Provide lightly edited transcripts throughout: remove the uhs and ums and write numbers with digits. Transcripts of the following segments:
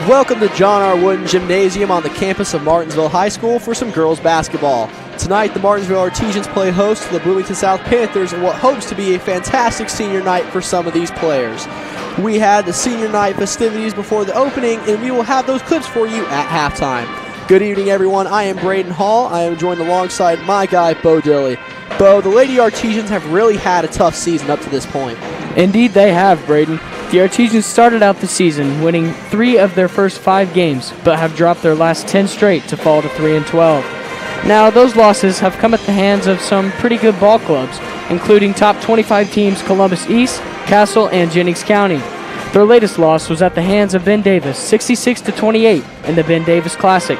Welcome to John R. Wooden Gymnasium on the campus of Martinsville High School for some girls basketball. Tonight, the Martinsville Artesians play host to the Bloomington South Panthers in what hopes to be a fantastic senior night for some of these players. We had the senior night festivities before the opening, and we will have those clips for you at halftime. Good evening, everyone. I am Braden Hall. I am joined alongside my guy, Bo Dilley. Bo, the Lady Artesians have really had a tough season up to this point. Indeed they have, Braden. The Artesians started out the season winning 3 of their first 5 games, but have dropped their last 10 straight to fall to 3-12. Now, those losses have come at the hands of some pretty good ball clubs, including top 25 teams Columbus East, Castle, and Jennings County. Their latest loss was at the hands of Ben Davis, 66-28 in the Ben Davis Classic.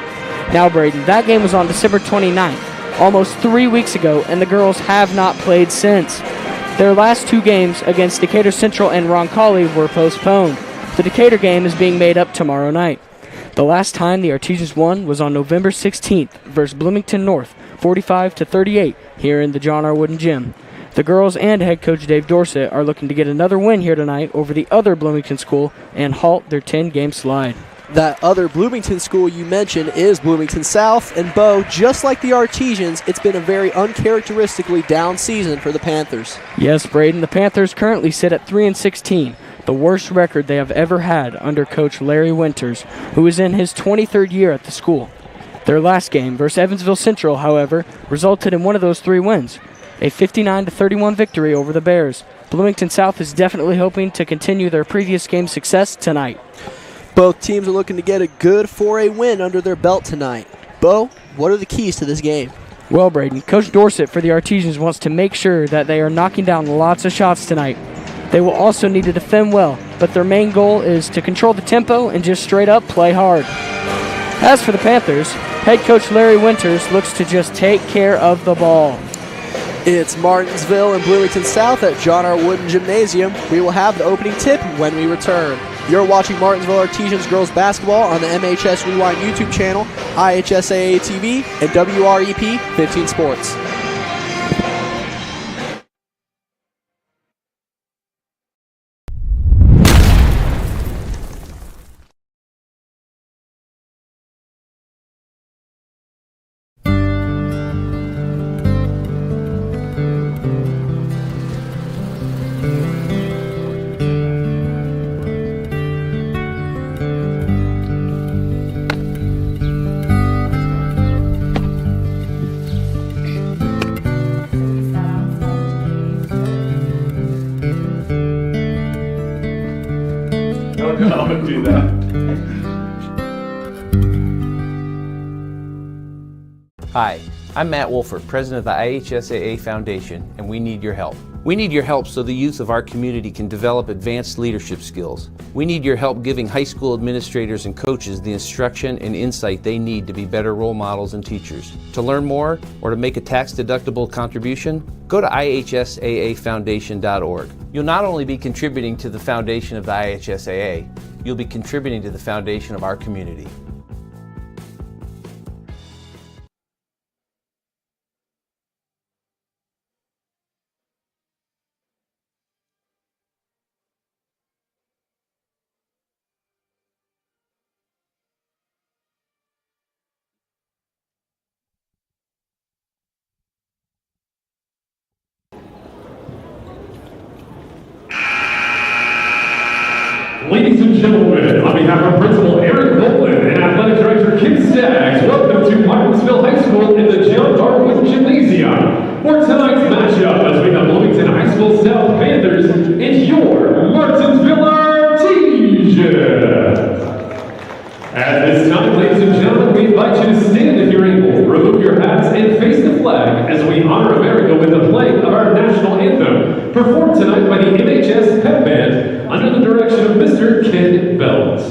Now, Braden, that game was on December 29th, almost 3 weeks ago, and the girls have not played since. Their last 2 games against Decatur Central and Roncalli were postponed. The Decatur game is being made up tomorrow night. The last time the Artesians won was on November 16th versus Bloomington North, 45-38 here in the John R. Wooden Gym. The girls and head coach Dave Dorsett are looking to get another win here tonight over the other Bloomington school and halt their 10-game slide. That other Bloomington school you mentioned is Bloomington South, and Bo, just like the Artesians, it's been a very uncharacteristically down season for the Panthers. Yes, Braden, the Panthers currently sit at 3-16, the worst record they have ever had under coach Larry Winters, who is in his 23rd year at the school. Their last game versus Evansville Central, however, resulted in one of those 3 wins, a 59-31 victory over the Bears. Bloomington South is definitely hoping to continue their previous game success tonight. Both teams are looking to get a good 4A win under their belt tonight. Bo, what are the keys to this game? Well, Braden, Coach Dorsett for the Artesians wants to make sure that they are knocking down lots of shots tonight. They will also need to defend well, but their main goal is to control the tempo and just straight up play hard. As for the Panthers, head coach Larry Winters looks to just take care of the ball. It's Martinsville and Bloomington South at John R. Wooden Gymnasium. We will have the opening tip when we return. You're watching Martinsville Artesians girls basketball on the MHS Rewind YouTube channel, IHSAA TV, and WREP 15 Sports. Don't do that. Hi, I'm Matt Wolford, president of the IHSAA Foundation, and we need your help. We need your help so the youth of our community can develop advanced leadership skills. We need your help giving high school administrators and coaches the instruction and insight they need to be better role models and teachers. To learn more or to make a tax-deductible contribution, go to ihsaafoundation.org. You'll not only be contributing to the foundation of the IHSAA, you'll be contributing to the foundation of our community. Ladies and gentlemen, on behalf of Principal Eric Boland and Athletic Director Kim Staggs, welcome to Martinsville High School in the John R. Wooden Gymnasium for tonight's matchup between the Bloomington High School South Panthers and your Martinsville Artesians. At this time, ladies and gentlemen, we invite you to stand if you're able, remove your hats, and face the flag as we honor America with the playing of our national anthem, performed tonight by the MHS Pep Band under the direction of Mr. Ken Belt.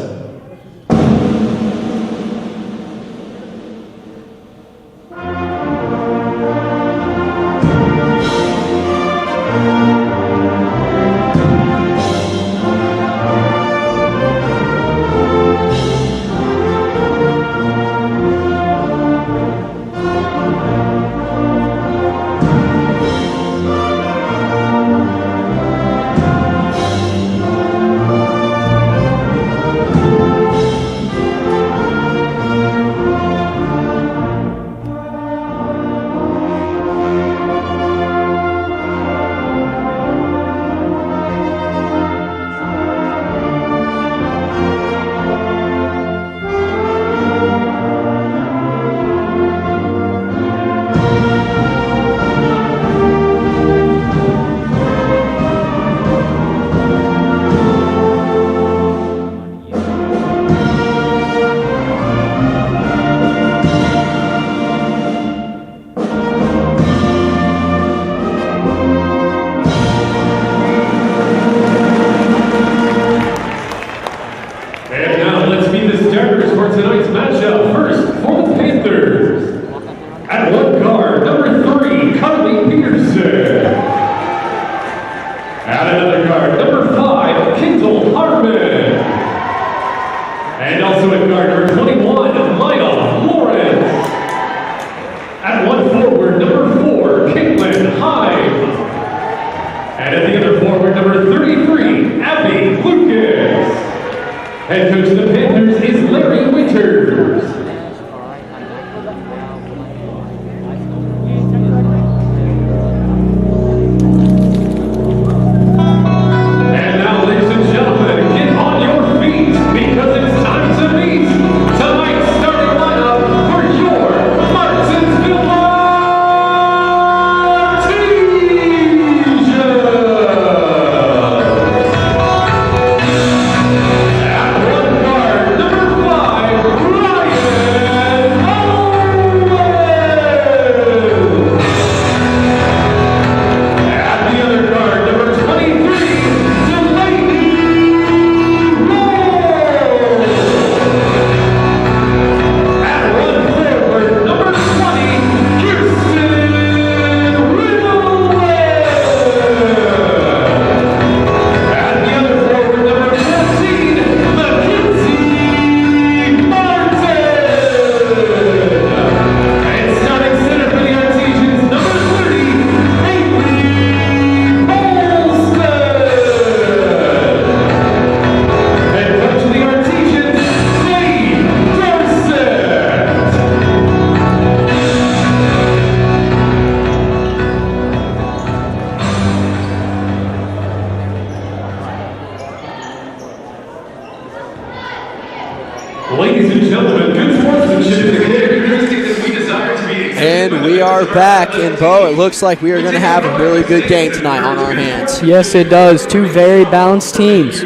We are back, and Bo, it looks like we are going to have a really good game tonight on our hands. Yes, it does. Two very balanced teams.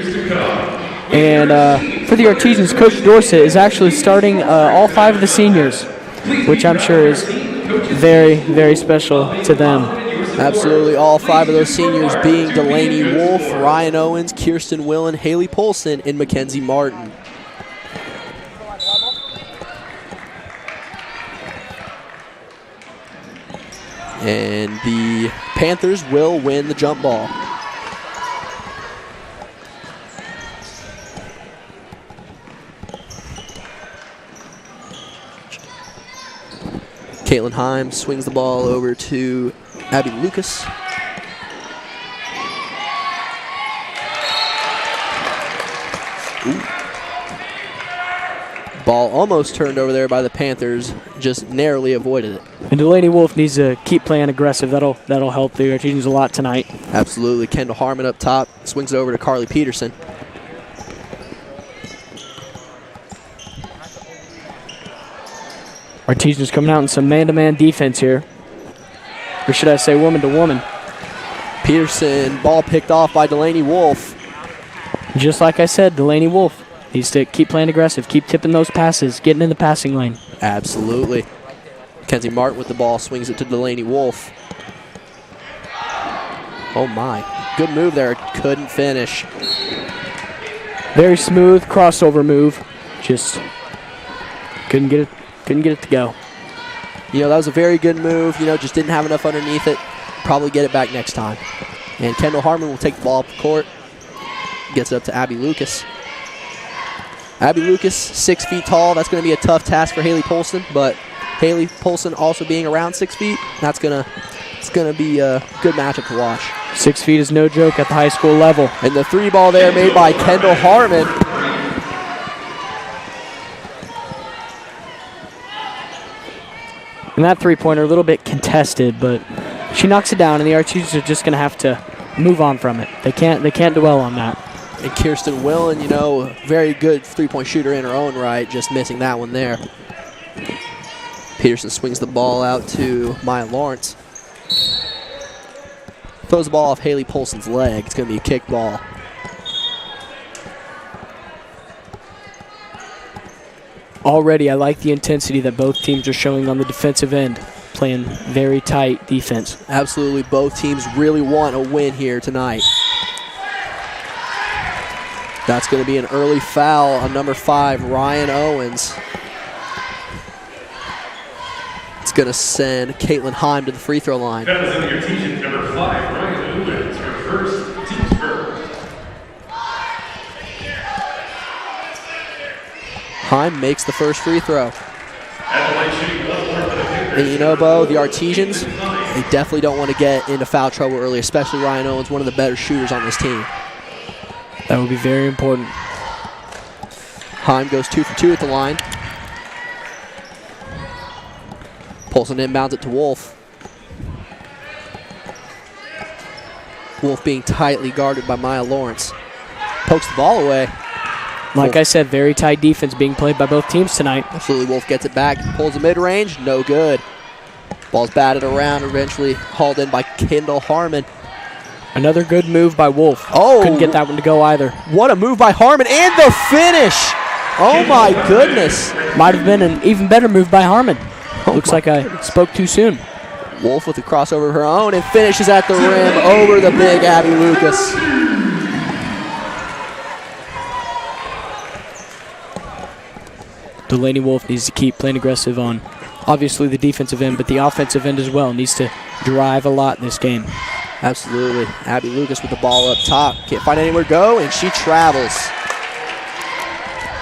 And for the Artesians, Coach Dorsett is actually starting all 5 of the seniors, which I'm sure is very, very special to them. Absolutely, all 5 of those seniors being Delaney Wolf, Ryan Owens, Kirsten Willen, Haley Polson, and Mackenzie Martin. And the Panthers will win the jump ball. Caitlin Heim swings the ball over to Abby Lucas. Ooh. Ball almost turned over there by the Panthers, just narrowly avoided it. And Delaney Wolf needs to keep playing aggressive. That'll help the Artesians a lot tonight. Absolutely. Kendall Harmon up top, swings it over to Carly Peterson. Artesians coming out in some man-to-man defense here. Or should I say woman-to-woman. Peterson, ball picked off by Delaney Wolf. Just like I said, Delaney Wolf needs to keep playing aggressive, keep tipping those passes, getting in the passing lane. Absolutely. Mackenzie Martin with the ball, swings it to Delaney Wolf. Oh my, good move there, couldn't finish. Very smooth crossover move, just couldn't get it to go. You know, that was a very good move, just didn't have enough underneath it. Probably get it back next time. And Kendall Harmon will take the ball up the court. Gets it up to Abby Lucas. Abby Lucas, 6 feet tall. That's going to be a tough task for Haley Polson, but Haley Polson also being around 6 feet, it's going to be a good matchup to watch. 6 feet is no joke at the high school level. And the 3 ball there made by Kendall Harmon. And that three-pointer a little bit contested, but she knocks it down, and the Archers are just going to have to move on from it. They can't dwell on that. And Kirsten Willen, very good three-point shooter in her own right, just missing that one there. Peterson swings the ball out to Maya Lawrence. Throws the ball off Haley Polson's leg. It's going to be a kick ball. Already, I like the intensity that both teams are showing on the defensive end, playing very tight defense. Absolutely, both teams really want a win here tonight. That's going to be an early foul on number 5, Ryan Owens. It's going to send Caitlin Heim to the free throw line. That was in your team, number 5, Ryan Owens, her first, team's first. Heim makes the first free throw. And Bo, the Artesians, they definitely don't want to get into foul trouble early, especially Ryan Owens, one of the better shooters on this team. That would be very important. Heim goes 2 for 2 at the line. Polson inbounds it to Wolf. Wolf being tightly guarded by Maya Lawrence. Pokes the ball away. Like I said, very tight defense being played by both teams tonight. Absolutely, Wolf gets it back, pulls the mid-range, no good. Ball's batted around, eventually hauled in by Kendall Harmon. Another good move by Wolf. Oh! Couldn't get that one to go either. What a move by Harmon, and the finish! Oh my goodness. Might have been an even better move by Harmon. Looks like I spoke too soon. Wolf with the crossover of her own and finishes at the rim over the big Abby Lucas. Delaney Wolf needs to keep playing aggressive on, obviously, the defensive end, but the offensive end as well. Needs to drive a lot in this game. Absolutely. Abby Lucas with the ball up top. Can't find anywhere to go, and she travels.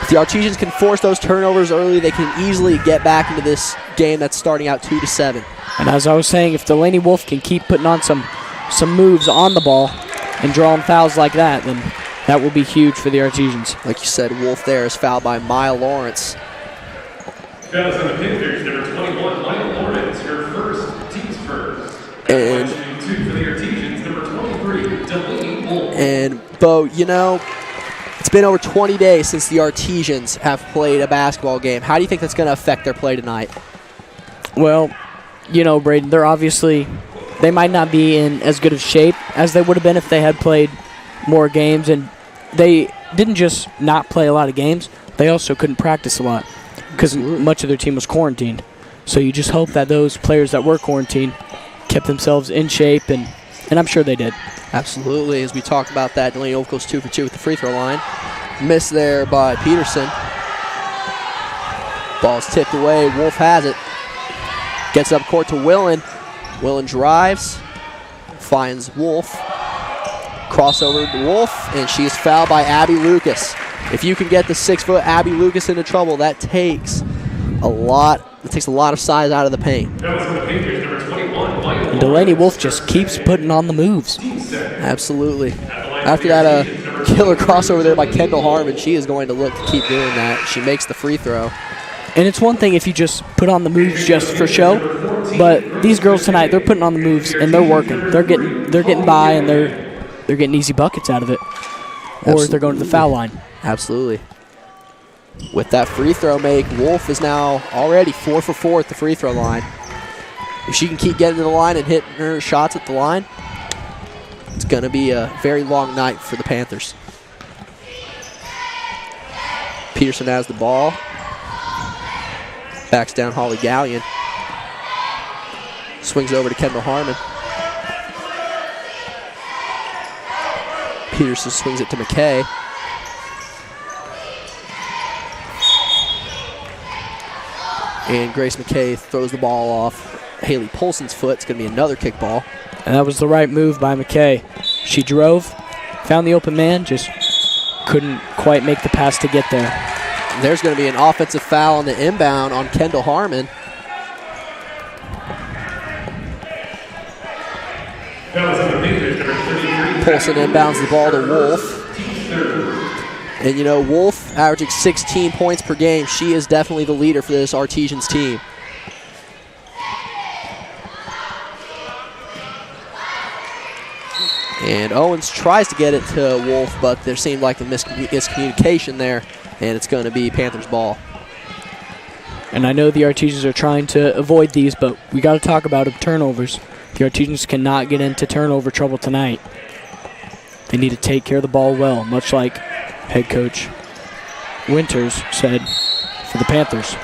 If the Artesians can force those turnovers early, they can easily get back into this game that's starting out 2-7. And as I was saying, if Delaney Wolf can keep putting on some moves on the ball and drawing fouls like that, then that will be huge for the Artesians. Like you said, Wolf there is fouled by Maya Lawrence. Fouls on the Panthers, number 21, Maya Lawrence, her first, team's first. And 2 for the Artesians, number 23, Delaney Wolf. And, Bo, it's been over 20 days since the Artesians have played a basketball game. How do you think that's going to affect their play tonight? Well, you know, Braden, they might not be in as good of shape as they would have been if they had played more games. And they didn't just not play a lot of games, they also couldn't practice a lot because much of their team was quarantined. So you just hope that those players that were quarantined kept themselves in shape, and I'm sure they did. Absolutely. As we talked about that, Delaney Wolf goes 2 for 2 with the free throw line. Missed there by Peterson. Ball's tipped away. Wolf has it. Gets up court to Willen. Willen drives. Finds Wolf. Crossover to Wolf, and she is fouled by Abby Lucas. If you can get the 6-foot Abby Lucas into trouble, that takes a lot. It takes a lot of size out of the paint. And Delaney Wolf just keeps putting on the moves. Absolutely. After that killer crossover there by Kendall Harmon, she is going to look to keep doing that. She makes the free throw. And it's one thing if you just put on the moves just for show, but these girls tonight, they're putting on the moves and they're working. They're getting by, and they're getting easy buckets out of it. Or they're going to the foul line. Absolutely. With that free throw make, Wolf is now already 4 for 4 at the free throw line. If she can keep getting to the line and hitting her shots at the line, it's going to be a very long night for the Panthers. Peterson has the ball. Backs down Holly Gallion. Swings over to Kendall Harmon. Peterson swings it to McKay. And Grace McKay throws the ball off Haley Polson's foot. It's going to be another kickball. And that was the right move by McKay. She drove, found the open man, just couldn't quite make the pass to get there. There's going to be an offensive foul on the inbound on Kendall Harmon. Polson inbounds the ball to Wolf. And, you know, Wolf averaging 16 points per game. She is definitely the leader for this Artesians team. And Owens tries to get it to Wolf, but there seemed like a miscommunication there, and it's going to be Panthers ball. And I know the Artesians are trying to avoid these, but we got to talk about turnovers. The Artesians cannot get into turnover trouble tonight. They need to take care of the ball well, much like head coach Winters said for the Panthers.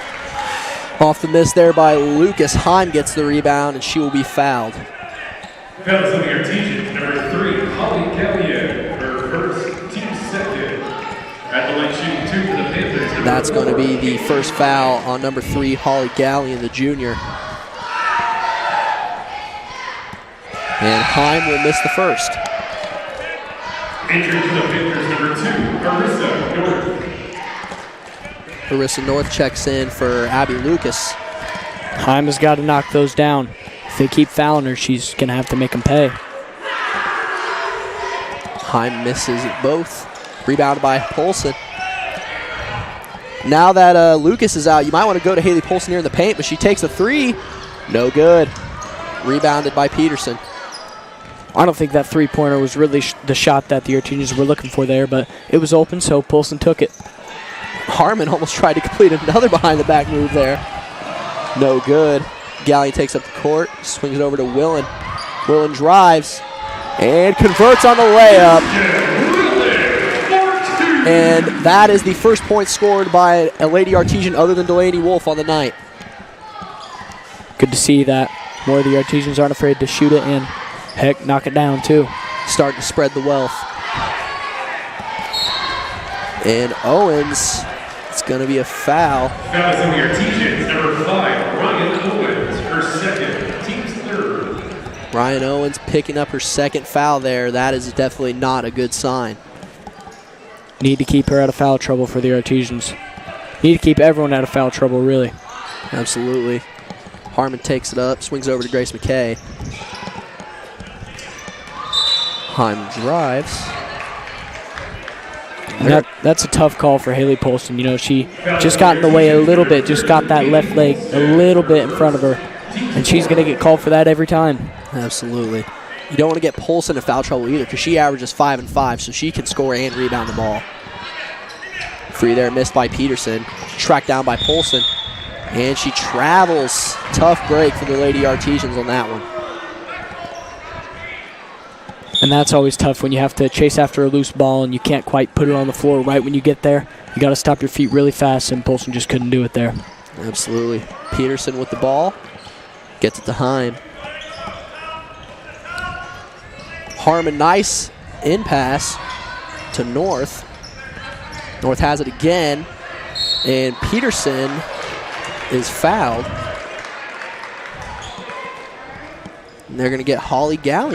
Off the miss there by Lucas. Heim gets the rebound, and she will be fouled. Fouls on the Artesians, number 3, Holly Gallion, her first, team second. At the line shooting 2 for the Panthers. That's going to be the first foul on number 3, Holly Gallion, the junior. And Heim will miss the first. Entering to the Panthers, number 2, Marissa North. Marissa North checks in for Abby Lucas. Heim has got to knock those down. If they keep fouling her, she's going to have to make them pay. Heim misses both. Rebounded by Polson. Now that Lucas is out, you might want to go to Haley Polson here in the paint, but she takes a three. No good. Rebounded by Peterson. I don't think that three-pointer was really the shot that the Artesians were looking for there, but it was open, so Polson took it. Harmon almost tried to complete another behind-the-back move there. No good. Gallion takes up the court, swings it over to Willen. Willen drives and converts on the layup. And that is the first point scored by a Lady Artesian other than Delaney Wolf on the night. Good to see that more of the Artesians aren't afraid to shoot it and, heck, knock it down too. Starting to spread the wealth. And Owens, it's going to be a foul. Fouls on the Artesians, number 5, Ryan Owens, her second, team's third. Ryan Owens picking up her second foul there. That is definitely not a good sign. Need to keep her out of foul trouble for the Artesians. Need to keep everyone out of foul trouble, really. Absolutely. Harmon takes it up, swings over to Grace McKay. Heim drives. That's a tough call for Haley Polson. You know, she just got in the way a little bit, just got that left leg a little bit in front of her, and she's going to get called for that every time. Absolutely. You don't want to get Polson in foul trouble either because she averages 5 and 5, so she can score and rebound the ball. Free there, missed by Peterson. Tracked down by Polson. And she travels. Tough break for the Lady Artesians on that one. And that's always tough when you have to chase after a loose ball and you can't quite put it on the floor right when you get there. You got to stop your feet really fast, and Polson just couldn't do it there. Absolutely. Peterson with the ball. Gets it to Heim. Harmon, nice in pass to North. North has it again, and Peterson is fouled. And they're going to get Holly Gallion.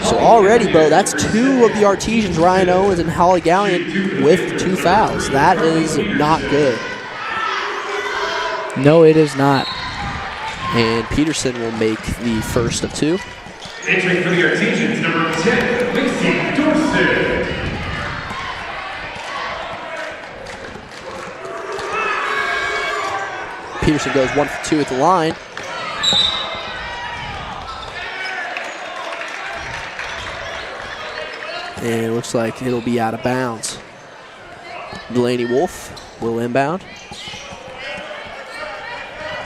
So already, Bo, that's 2 of the Artesians, Ryan Owens and Holly Gallion, with 2 fouls. That is not good. No, it is not. And Peterson will make the first of 2. Entering for the Artesians, number 10, Lacey Dorsett. Peterson goes 1 for 2 at the line. And it looks like it'll be out of bounds. Delaney Wolf will inbound.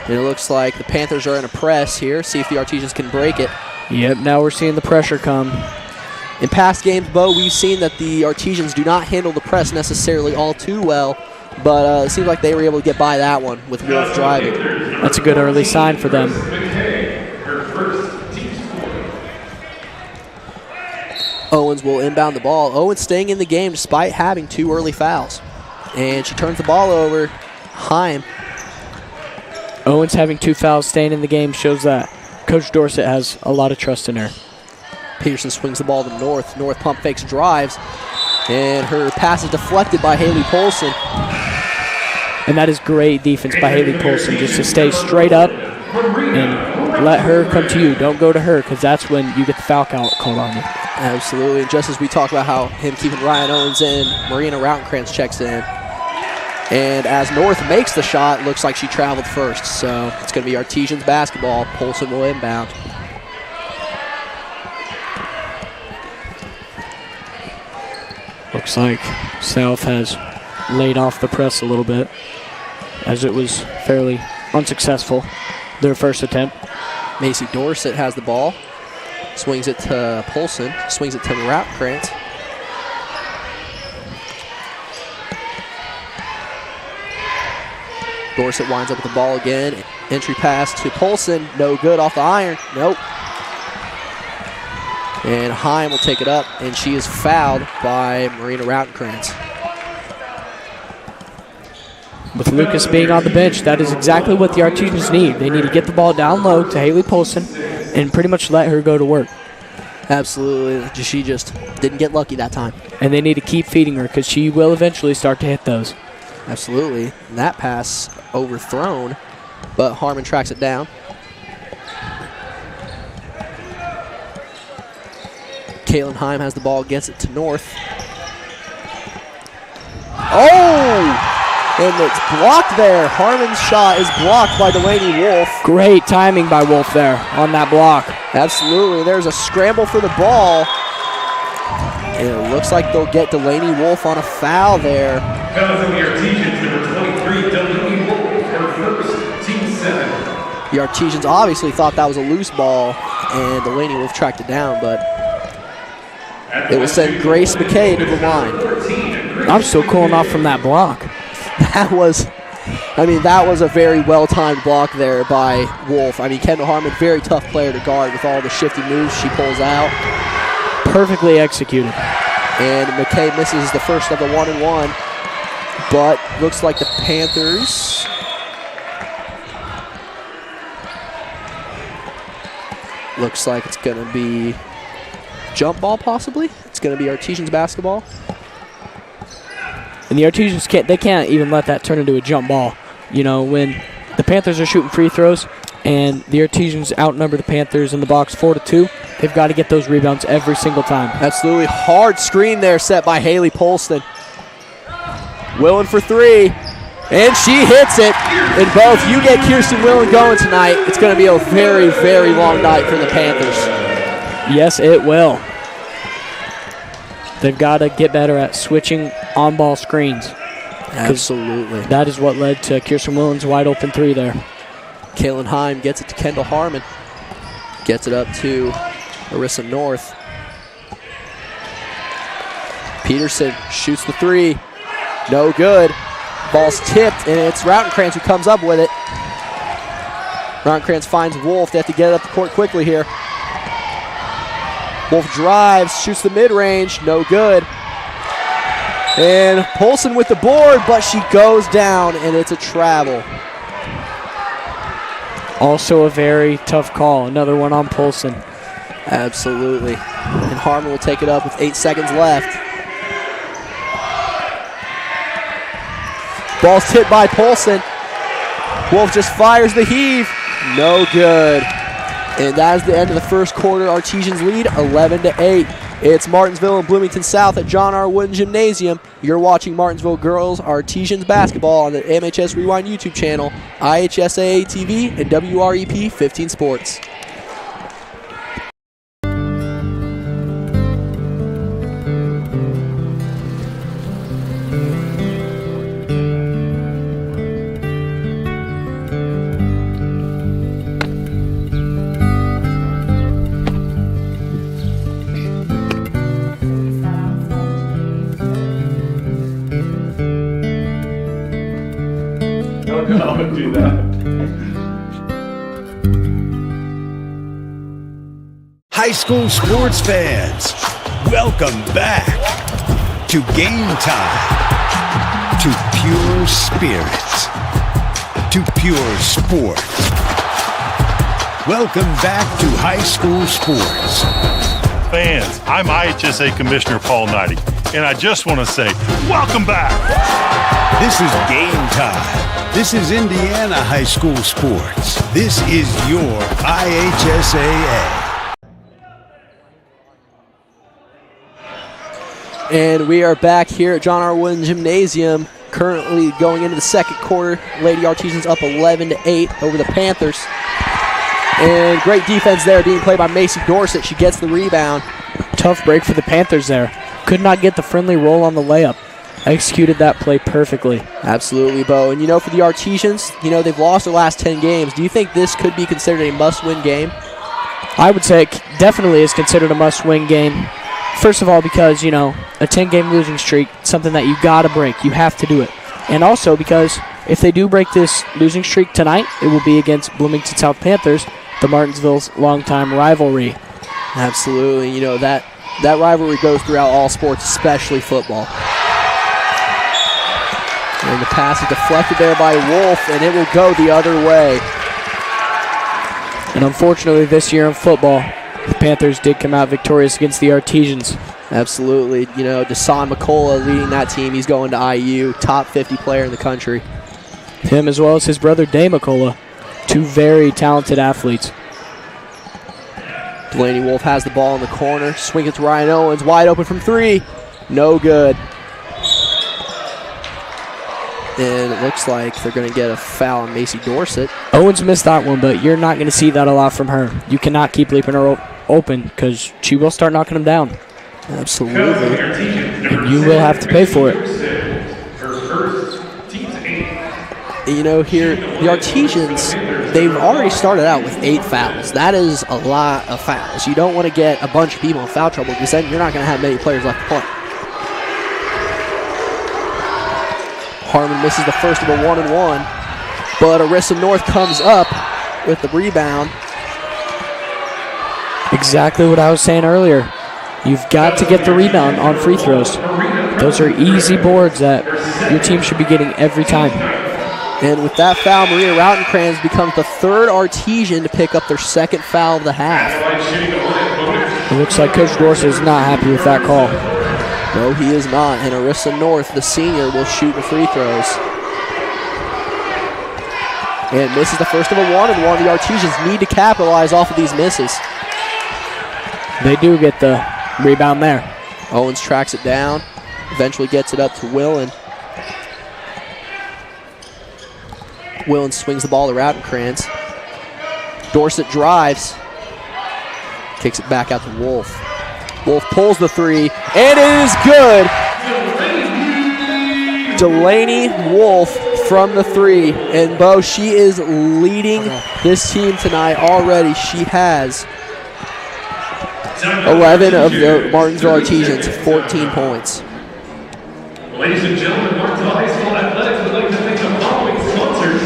And it looks like the Panthers are in a press here. See if the Artesians can break it. Yep, now we're seeing the pressure come. In past games, Bo, we've seen that the Artesians do not handle the press necessarily all too well, but it seems like they were able to get by that one with Wolf driving. That's a good early sign for them. Owens will inbound the ball. Owens staying in the game despite having 2 early fouls. And she turns the ball over. Heim. Owens having 2 fouls, staying in the game, shows that Coach Dorsett has a lot of trust in her. Peterson swings the ball to North. North pump fakes, drives. And her pass is deflected by Haley Polson. And that is great defense by Haley Polson, just to stay straight up and let her come to you. Don't go to her, because that's when you get the foul called on you. Absolutely. And just as we talked about how him keeping Ryan Owens in, Marina Rautenkrantz checks in. And as North makes the shot, looks like she traveled first. So it's going to be Artesians basketball. Polson will inbound. Looks like South has laid off the press a little bit, as it was fairly unsuccessful, their first attempt. Macy Dorsett has the ball. Swings it to Polson. Swings it to Rautenkrantz. Dorsett winds up with the ball again. Entry pass to Polson. No good off the iron. Nope. And Heim will take it up, and she is fouled by Marina Rautenkrantz. With Lucas being on the bench, that is exactly what the Artesians need. They need to get the ball down low to Haley Polson and pretty much let her go to work. Absolutely. She just didn't get lucky that time. And they need to keep feeding her, because she will eventually start to hit those. Absolutely. And that pass overthrown, but Harmon tracks it down. Kaylin Heim has the ball, gets it to North. Oh! And it's blocked there. Harmon's shot is blocked by Delaney Wolf. Great timing by Wolf there on that block. Absolutely. There's a scramble for the ball. And it looks like they'll get Delaney Wolf on a foul there. Fouls on the Artesians, number 23, Delaney Wolf, her first, team 7. The Artesians obviously thought that was a loose ball, and Delaney Wolf tracked it down, but it will send Grace McKay to the line. I'm still cooling off from that block. That was a very well-timed block there by Wolf. I mean, Kendall Harmon, very tough player to guard with all the shifty moves she pulls out. Perfectly executed. And McKay misses the first of the 1-and-1, but looks like the Panthers looks like it's going to be jump ball possibly. It's going to be Artesians basketball. And the Artesians can't even let that turn into a jump ball. You know, when the Panthers are shooting free throws and the Artesians outnumber the Panthers in the box 4-2, they've got to get those rebounds every single time. Absolutely. Hard screen there set by Haley Polston. Willen for 3. And she hits it. And both, you get Kirsten Willen going tonight, it's going to be a very, very long night for the Panthers. Yes, it will. They've got to get better at switching on-ball screens. Absolutely. That is what led to Kirsten Willen's wide open three there. Kaylin Heim gets it to Kendall Harmon. Gets it up to Arissa North. Peterson shoots the three. No good. Ball's tipped, and it's Rautenkrantz who comes up with it. Rautenkrantz finds Wolf. They have to get it up the court quickly here. Wolf drives, shoots the mid-range. No good. And Polson with the board, but she goes down, and it's a travel. Also a very tough call. Another one on Polson. Absolutely. And Harmon will take it up with 8 seconds left. Ball's tipped by Polson. Wolf just fires the heave. No good. And that is the end of the first quarter. Artesians lead 11-8. It's Martinsville and Bloomington South at John R. Wooden Gymnasium. You're watching Martinsville Girls Artesians basketball on the MHS Rewind YouTube channel, IHSAA TV, and WREP 15 Sports. Do that. High school sports fans, welcome back to Game Time, to pure spirits, to pure sport. Welcome back to high school sports. Fans, I'm IHSA Commissioner Paul Knighty, and I just want to say, welcome back. This is Game Time. This is Indiana high school sports. This is your IHSAA. And we are back here at John R. Wooden Gymnasium, currently going into the second quarter. Lady Artesians up 11-8 over the Panthers. And great defense there being played by Macy Dorsett. She gets the rebound. Tough break for the Panthers there. Could not get the friendly roll on the layup. Executed that play perfectly. Absolutely, Bo. And, for the Artesians, they've lost their last 10 games. Do you think this could be considered a must-win game? I would say it definitely is considered a must-win game. First of all, because, a 10-game losing streak, something that you got to break. You have to do it. And also because if they do break this losing streak tonight, it will be against Bloomington South Panthers, the Martinsville's longtime rivalry. Absolutely. That rivalry goes throughout all sports, especially football. And the pass is deflected there by Wolf, and it will go the other way. And unfortunately, this year in football, the Panthers did come out victorious against the Artesians. Absolutely. Desan McCullough leading that team. He's going to IU, top 50 player in the country. Him as well as his brother, Day McCullough, two very talented athletes. Delaney Wolf has the ball in the corner. Swing it to Ryan Owens, wide open from three. No good. And it looks like they're going to get a foul on Macy Dorsett. Owens missed that one, but you're not going to see that a lot from her. You cannot keep leaving her open because she will start knocking them down. Absolutely. And you will have to pay for it. Here, the Artesians, they've already started out with 8 fouls. That is a lot of fouls. You don't want to get a bunch of people in foul trouble because then you're not going to have many players left to play. Harmon misses the first of a 1-and-1, but Arissa North comes up with the rebound. Exactly what I was saying earlier. You've got to get the rebound on free throws. Those are easy boards that your team should be getting every time. And with that foul, Maria Rautenkrantz becomes the third Artesian to pick up their second foul of the half. It looks like Coach Dorsett is not happy with that call. No, he is not. And Arissa North, the senior, will shoot the free throws. And misses the first of a 1-and-1. The Artesians need to capitalize off of these misses. They do get the rebound there. Owens tracks it down. Eventually gets it up to Willen. Willen swings the ball to Rautenkrantz. Dorsett drives. Kicks it back out to Wolf. Wolf pulls the three, and it is good. Delaney Wolf from the 3. And, Bo, she is leading this team tonight already. She has 11 of the Martinsville Artesians, 14 points. Ladies and gentlemen, Martinsville High School Athletics would like to thank the following sponsors: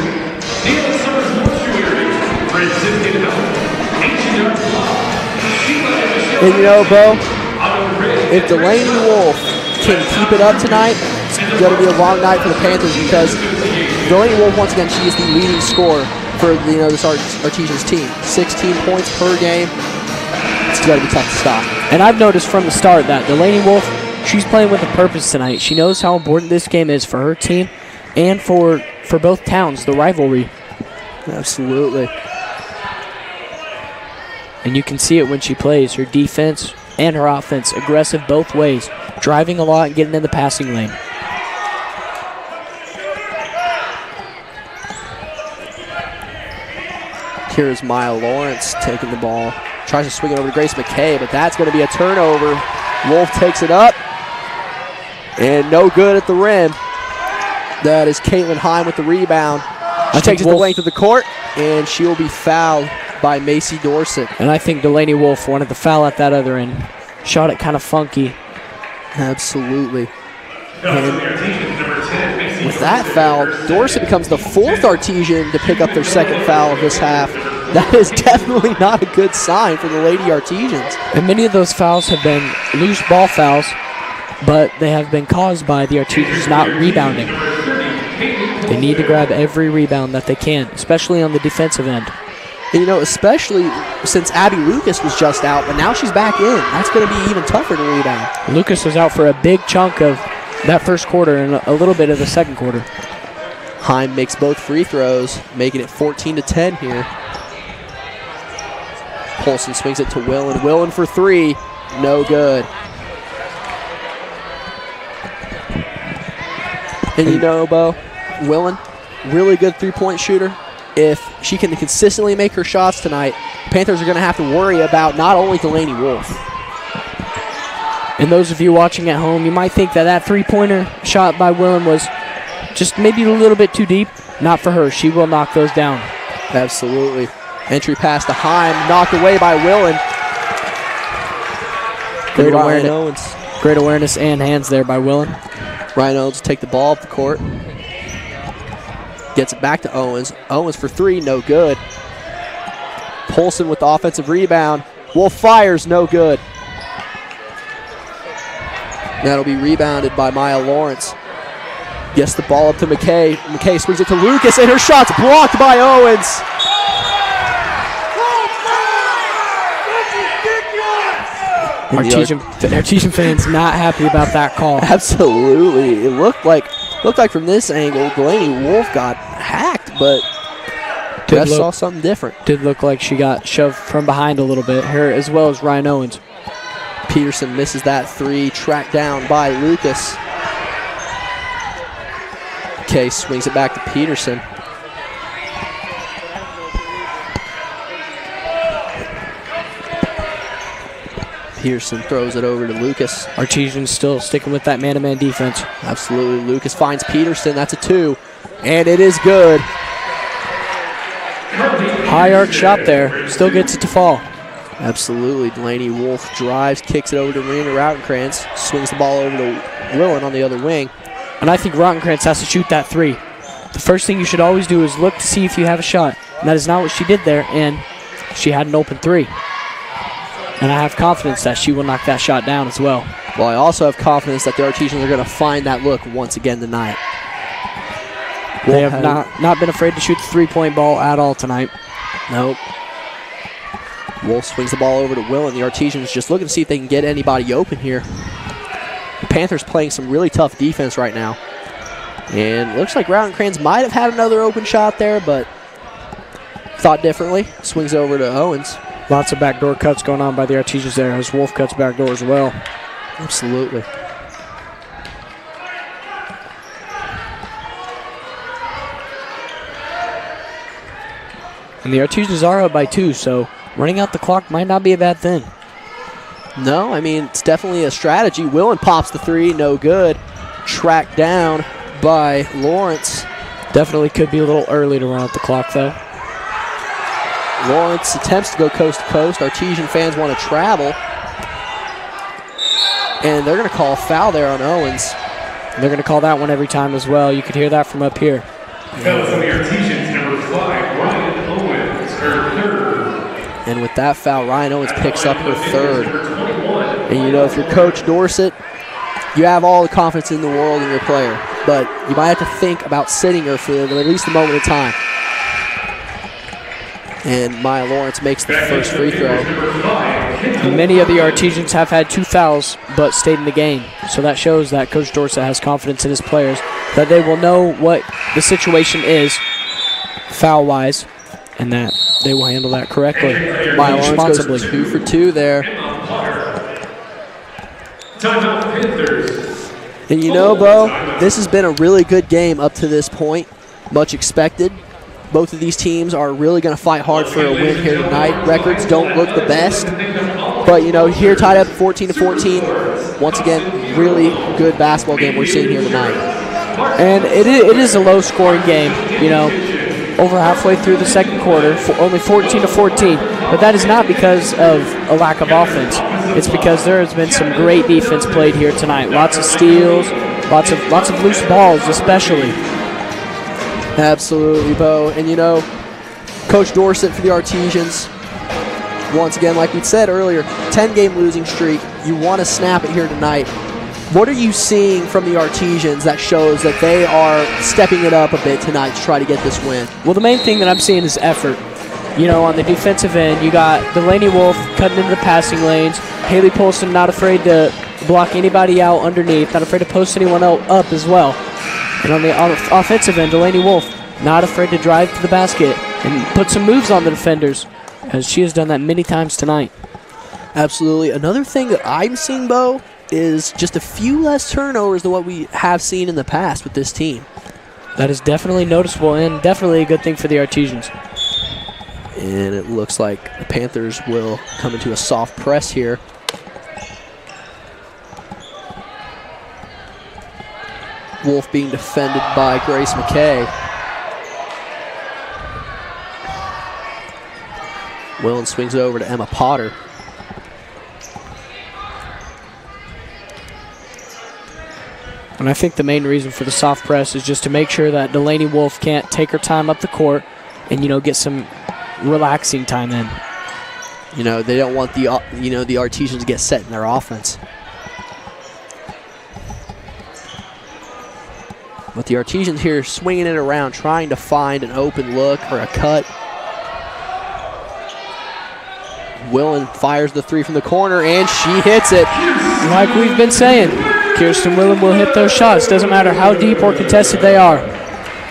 Daily Summers Mortuary, Franciscan Health, Ancient Arts Law, Sheila and Michelle. And you know, Bo, if Delaney Wolf can keep it up tonight, it's going to be a long night for the Panthers, because Delaney Wolf, once again, she is the leading scorer for this Artesians team. 16 points per game. It's going to be tough to stop. And I've noticed from the start that Delaney Wolf, she's playing with a purpose tonight. She knows how important this game is for her team and for both towns, the rivalry. Absolutely. And you can see it when she plays. Her defense and her offense, aggressive both ways, driving a lot and getting in the passing lane. Here's Maya Lawrence taking the ball. Tries to swing it over to Grace McKay, but that's going to be a turnover. Wolf takes it up. And no good at the rim. That is Caitlin Heim with the rebound. She takes it the length of the court, and she will be fouled by Macy Dorset. And I think Delaney Wolf wanted the foul at that other end. Shot it kind of funky. Absolutely. And with that foul, Dorset becomes the 4th Artesian to pick up their 2nd foul of this half. That is definitely not a good sign for the Lady Artesians. And many of those fouls have been loose ball fouls, but they have been caused by the Artesians not rebounding. They need to grab every rebound that they can, especially on the defensive end. And, especially since Abby Lucas was just out, but now she's back in. That's going to be even tougher to rebound. Lucas was out for a big chunk of that first quarter and a little bit of the second quarter. Heim makes both free throws, making it 14-10 here. Polson swings it to Willen. Willen for 3. No good. And Bo, Willen, really good three-point shooter. If she can consistently make her shots tonight, Panthers are going to have to worry about not only Delaney Wolf. And those of you watching at home, you might think that three-pointer shot by Willen was just maybe a little bit too deep. Not for her. She will knock those down. Absolutely. Entry pass to Heim, knocked away by Willen. Great awareness. Great awareness and hands there by Willen. Ryan Owens will take the ball up the court. Gets it back to Owens. Owens for 3, no good. Polson with the offensive rebound. Wolf fires, no good. That'll be rebounded by Maya Lawrence. Gets the ball up to McKay. McKay swings it to Lucas, and her shot's blocked by Owens. Artesian fans not happy about that call. Absolutely. It looked like from this angle, Delaney Wolf got hacked, but I saw something different. Did look like she got shoved from behind a little bit, her as well as Ryan Owens. Peterson misses that 3, tracked down by Lucas. Okay, swings it back to Peterson. Pearson throws it over to Lucas. Artesian still sticking with that man-to-man defense. Absolutely. Lucas finds Peterson. That's a 2. And it is good. High arc shot there. Still gets it to fall. Absolutely. Delaney Wolf drives, kicks it over to Marina Rautenkranz, swings the ball over to Willen on the other wing. And I think Rautenkranz has to shoot that 3. The first thing you should always do is look to see if you have a shot. And that is not what she did there, and she had an open 3. And I have confidence that she will knock that shot down as well. Well, I also have confidence that the Artesians are going to find that look once again tonight. They have not been afraid to shoot the three-point ball at all tonight. Nope. Wolf swings the ball over to Willen. The Artesians just looking to see if they can get anybody open here. The Panthers playing some really tough defense right now. And looks like Rautenkranz might have had another open shot there, but thought differently. Swings over to Owens. Lots of backdoor cuts going on by the Artesians there as Wolf cuts backdoor as well. Absolutely. And the Artesians are up by 2, so running out the clock might not be a bad thing. No, I mean, it's definitely a strategy. Willen pops the 3, no good. Tracked down by Lawrence. Definitely could be a little early to run out the clock, though. Lawrence attempts to go coast to coast. Artesian fans want to travel. And they're going to call a foul there on Owens. They're going to call that one every time as well. You could hear that from up here. Fellas on the Artesians, number 5, Ryan Owens, her third. And with that foul, Ryan Owens picks up her third. And you know, if you're Coach Dorsett, you have all the confidence in the world in your player. But you might have to think about sitting her for at least a moment of time. And Maya Lawrence makes the first free throw. Many of the Artesians have had 2 fouls but stayed in the game. So that shows that Coach Dorsett has confidence in his players, that they will know what the situation is foul-wise, and that they will handle that correctly. Maya Lawrence goes 2 for 2 there. Timeout Panthers. And you know, Bo, this has been a really good game up to this point. Much expected. Both of these teams are really going to fight hard for a win here tonight. Records don't look the best. But, you know, here tied up 14-14. Once again, really good basketball game we're seeing here tonight. And it is a low-scoring game, you know. Over halfway through the second quarter, only 14-14. But that is not because of a lack of offense. It's because there has been some great defense played here tonight. Lots of steals, lots of loose balls especially. Absolutely, Bo. And, you know, Coach Dorsett for the Artesians, once again, like we said earlier, 10-game losing streak. You want to snap it here tonight. What are you seeing from the Artesians that shows that they are stepping it up a bit tonight to try to get this win? Well, the main thing that I'm seeing is effort. You know, on the defensive end, you got Delaney Wolf cutting into the passing lanes. Haley Polson not afraid to block anybody out underneath, not afraid to post anyone up as well. And on the offensive end, Delaney Wolf not afraid to drive to the basket and put some moves on the defenders, as she has done that many times tonight. Absolutely. Another thing that I'm seeing, Bo, is just a few less turnovers than what we have seen in the past with this team. That is definitely noticeable and definitely a good thing for the Artesians. And it looks like the Panthers will come into a soft press here. Wolf being defended by Grace McKay. Willen swings it over to Emma Potter. And I think the main reason for the soft press is just to make sure that Delaney Wolf can't take her time up the court and, you know, get some relaxing time in. You know, they don't want the Artesians to get set in their offense. But the Artesians here swinging it around, trying to find an open look or a cut. Willen fires the three from the corner, and she hits it. Like we've been saying, Kirsten Willen will hit those shots. Doesn't matter how deep or contested they are.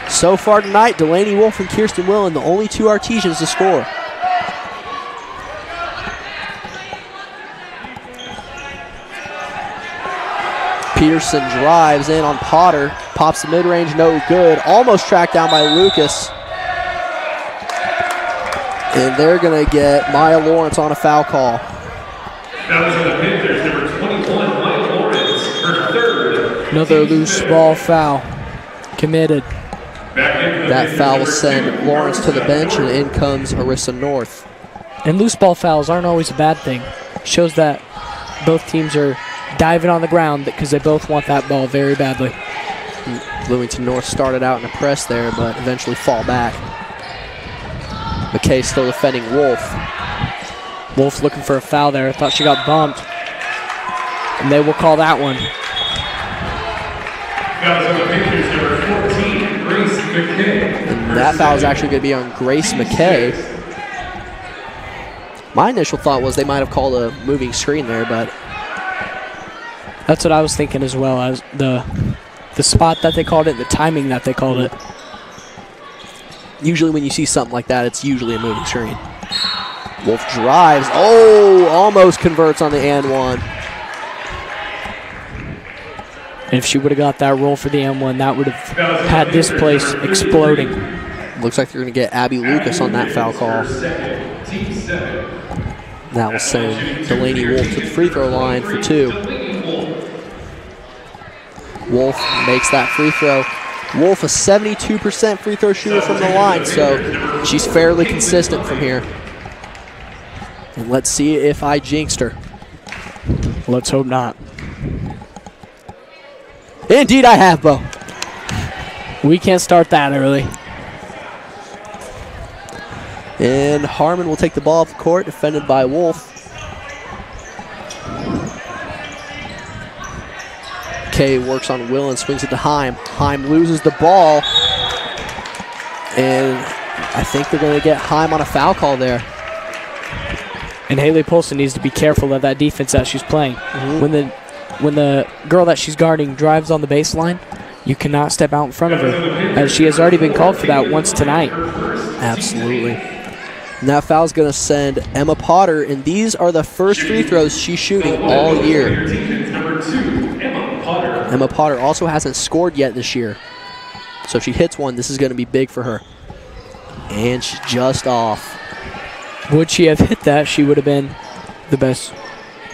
So far tonight, Delaney Wolf and Kirsten Willen, the only two Artesians to score. Peterson drives in on Potter, pops the mid-range, no good. Almost tracked down by Lucas. And they're going to get Maya Lawrence on a foul call. That was on the Panthers, number 21, Maya Lawrence, her third. Another loose ball foul committed. That foul will send Lawrence to the bench, and in comes Arissa North. And loose ball fouls aren't always a bad thing. Shows that both teams are diving on the ground because they both want that ball very badly. Bloomington North started out in a press there, but eventually fall back. McKay still defending Wolf. Wolf looking for a foul there. Thought she got bumped. And they will call that one. That was on the Panthers, number 14, Grace McKay. And that foul is actually going to be on Grace McKay. My initial thought was they might have called a moving screen there, but that's what I was thinking as well, as the spot that they called it, the timing that they called it. Usually when you see something like that, it's usually a moving screen. Wolf drives. Oh, almost converts on the and one. And if she would have got that roll for the M1, that would have had this place exploding. Looks like they're going to get Abby Lucas on that foul call. That will send Delaney Wolf to the free throw line for two. Wolf makes that free throw. Wolf, a 72% free throw shooter from the line, so she's fairly consistent from here. And let's see if I jinxed her. Let's hope not. Indeed I have, Bo. We can't start that early. And Harmon will take the ball off the court, defended by Wolf. Kay works on Will and swings it to Heim. Heim loses the ball. And I think they're going to get Heim on a foul call there. And Haley Polson needs to be careful of that defense that she's playing. When the girl that she's guarding drives on the baseline, you cannot step out in front of her, as she has already been called for that once tonight. Absolutely. And that foul is going to send Emma Potter, and these are the first free throws she's shooting all year. Emma Potter also hasn't scored yet this year. So if she hits one, this is going to be big for her. And she's just off. Would she have hit that, she would have been the best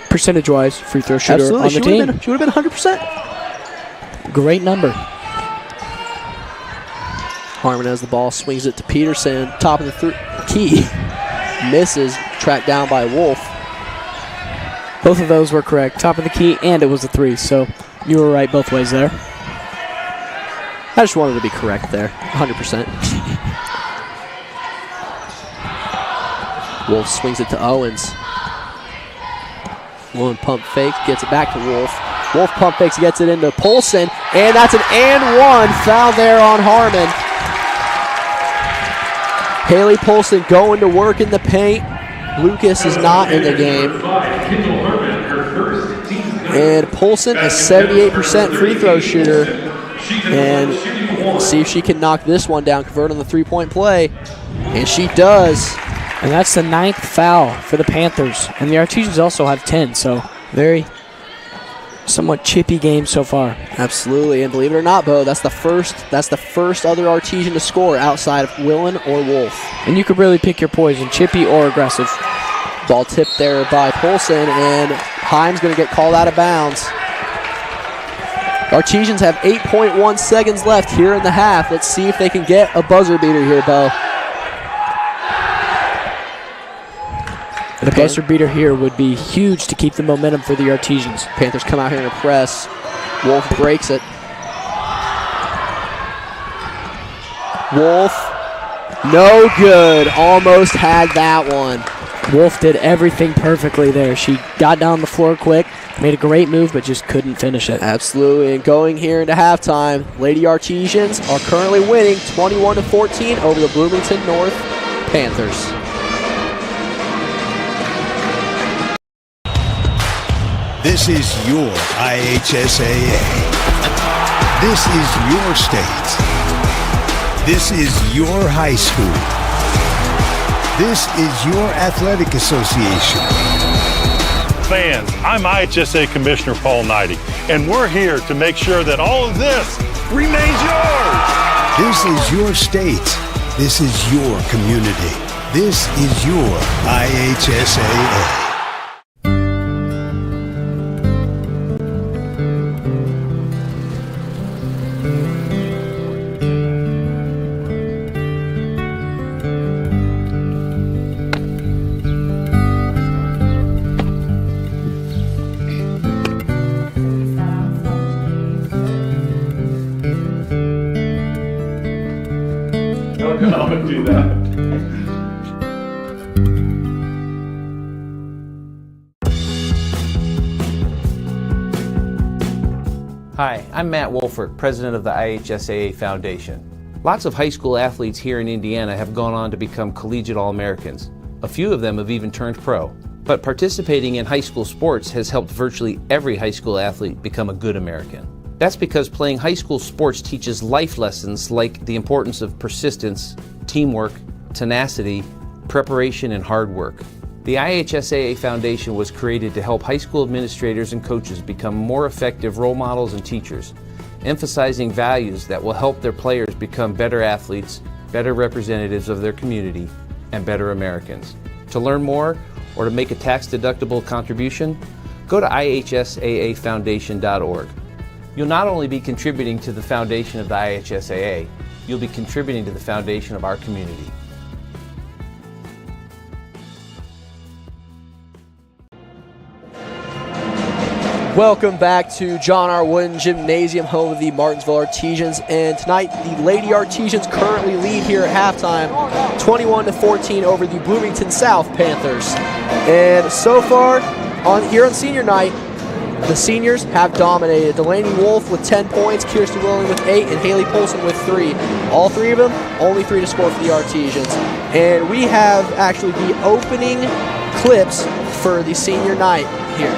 percentage-wise free throw shooter on the team. She would have been 100%. Great number. Harmon has the ball, swings it to Peterson, top of the key. Misses, tracked down by Wolf. Both of those were correct. Top of the key, and it was a three, so you were right both ways there. I just wanted to be correct there, 100%. Wolf swings it to Owens. One pump fake, gets it back to Wolf. Wolf pump fakes, gets it into Polson, and that's an and one foul there on Harmon. Haley Polson going to work in the paint. Lucas is not in the game. And Polson, a 78% free throw shooter. And we'll see if she can knock this one down, convert on the three-point play. And she does. And that's the 9th foul for the Panthers. And the Artesians also have 10, so very somewhat chippy game so far. Absolutely, and believe it or not, Bo, that's the first other Artesian to score outside of Willen or Wolf. And you could really pick your poison, chippy or aggressive. Ball tipped there by Polson, and Heim's going to get called out of bounds. Artesians have 8.1 seconds left here in the half. Let's see if they can get a buzzer beater here, Bo. The buzzer beater here would be huge to keep the momentum for the Artesians. Panthers come out here in a press. Wolf breaks it. Wolf, no good. Almost had that one. Wolf did everything perfectly there. She got down the floor quick, made a great move, but just couldn't finish it. Absolutely, and going here into halftime, Lady Artesians are currently winning 21-14 over the Bloomington North Panthers. This is your IHSAA. This is your state. This is your high school. This is your athletic association. Fans, I'm IHSA Commissioner Paul Knighty, and we're here to make sure that all of this remains yours. This is your state. This is your community. This is your IHSAA. I'm gonna do that. Hi, I'm Matt Wolfert, president of the IHSAA Foundation. Lots of high school athletes here in Indiana have gone on to become collegiate All-Americans. A few of them have even turned pro. But participating in high school sports has helped virtually every high school athlete become a good American. That's because playing high school sports teaches life lessons like the importance of persistence, teamwork, tenacity, preparation, and hard work. The IHSAA Foundation was created to help high school administrators and coaches become more effective role models and teachers, emphasizing values that will help their players become better athletes, better representatives of their community, and better Americans. To learn more or to make a tax-deductible contribution, go to ihsaafoundation.org. You'll not only be contributing to the foundation of the IHSAA, you'll be contributing to the foundation of our community. Welcome back to John R. Wooden Gymnasium, home of the Martinsville Artesians. And tonight, the Lady Artesians currently lead here at halftime, 21-14 over the Bloomington South Panthers. And so far, here on senior night, the seniors have dominated. Delaney Wolf with 10 points, Kirsten Willing with 8, and Haley Polson with 3. All three of them, only 3 to score for the Artesians. And we have actually the opening clips for the senior night here.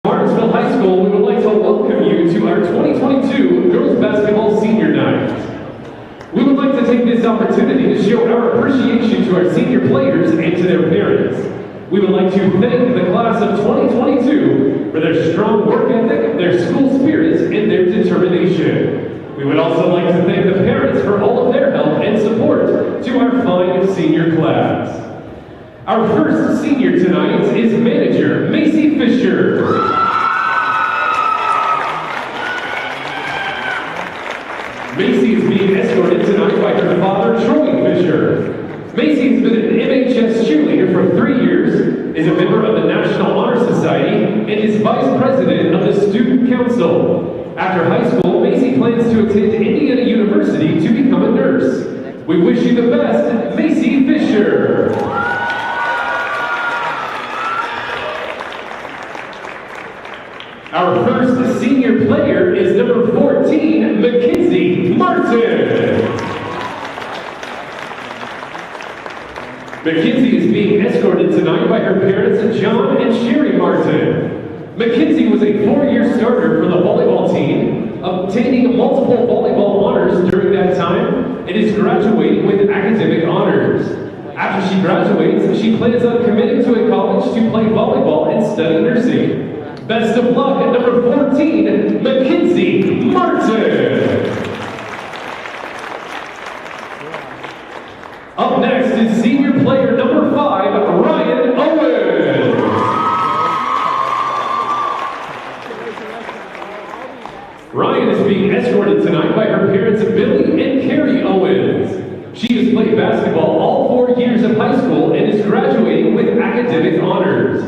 Martinsville High School, we would like to welcome you to our 2022 Girls Basketball Senior Night. We would like to take this opportunity to show our appreciation to our senior players and to their parents. We would like to thank the class of 2022 for their strong work ethic, their school spirit, and their determination. We would also like to thank the parents for all of their help and support to our fine senior class. Our first senior tonight is manager Macy Fisher. Macy is being escorted tonight by her father, Troy Fisher. Macy has been an MHS cheerleader for 3 years, is a member of the National Honor Society, and is vice president of the Student Council. After high school, Macy plans to attend Indiana University to become a nurse. We wish you the best, Macy Fisher. Our first senior player is number 14, Mackenzie Martin. Mackenzie is being escorted tonight by her parents, John and Sherry Martin. Mackenzie was a 4-year starter for the volleyball team, obtaining multiple volleyball honors during that time, and is graduating with academic honors. After she graduates, she plans on committing to a college to play volleyball and study nursing. Best of luck at number 14, Mackenzie Martin. Up next is senior player number 5, Ryan Owens. Ryan is being escorted tonight by her parents, Billy and Carrie Owens. She has played basketball all 4 years of high school and is graduating with academic honors.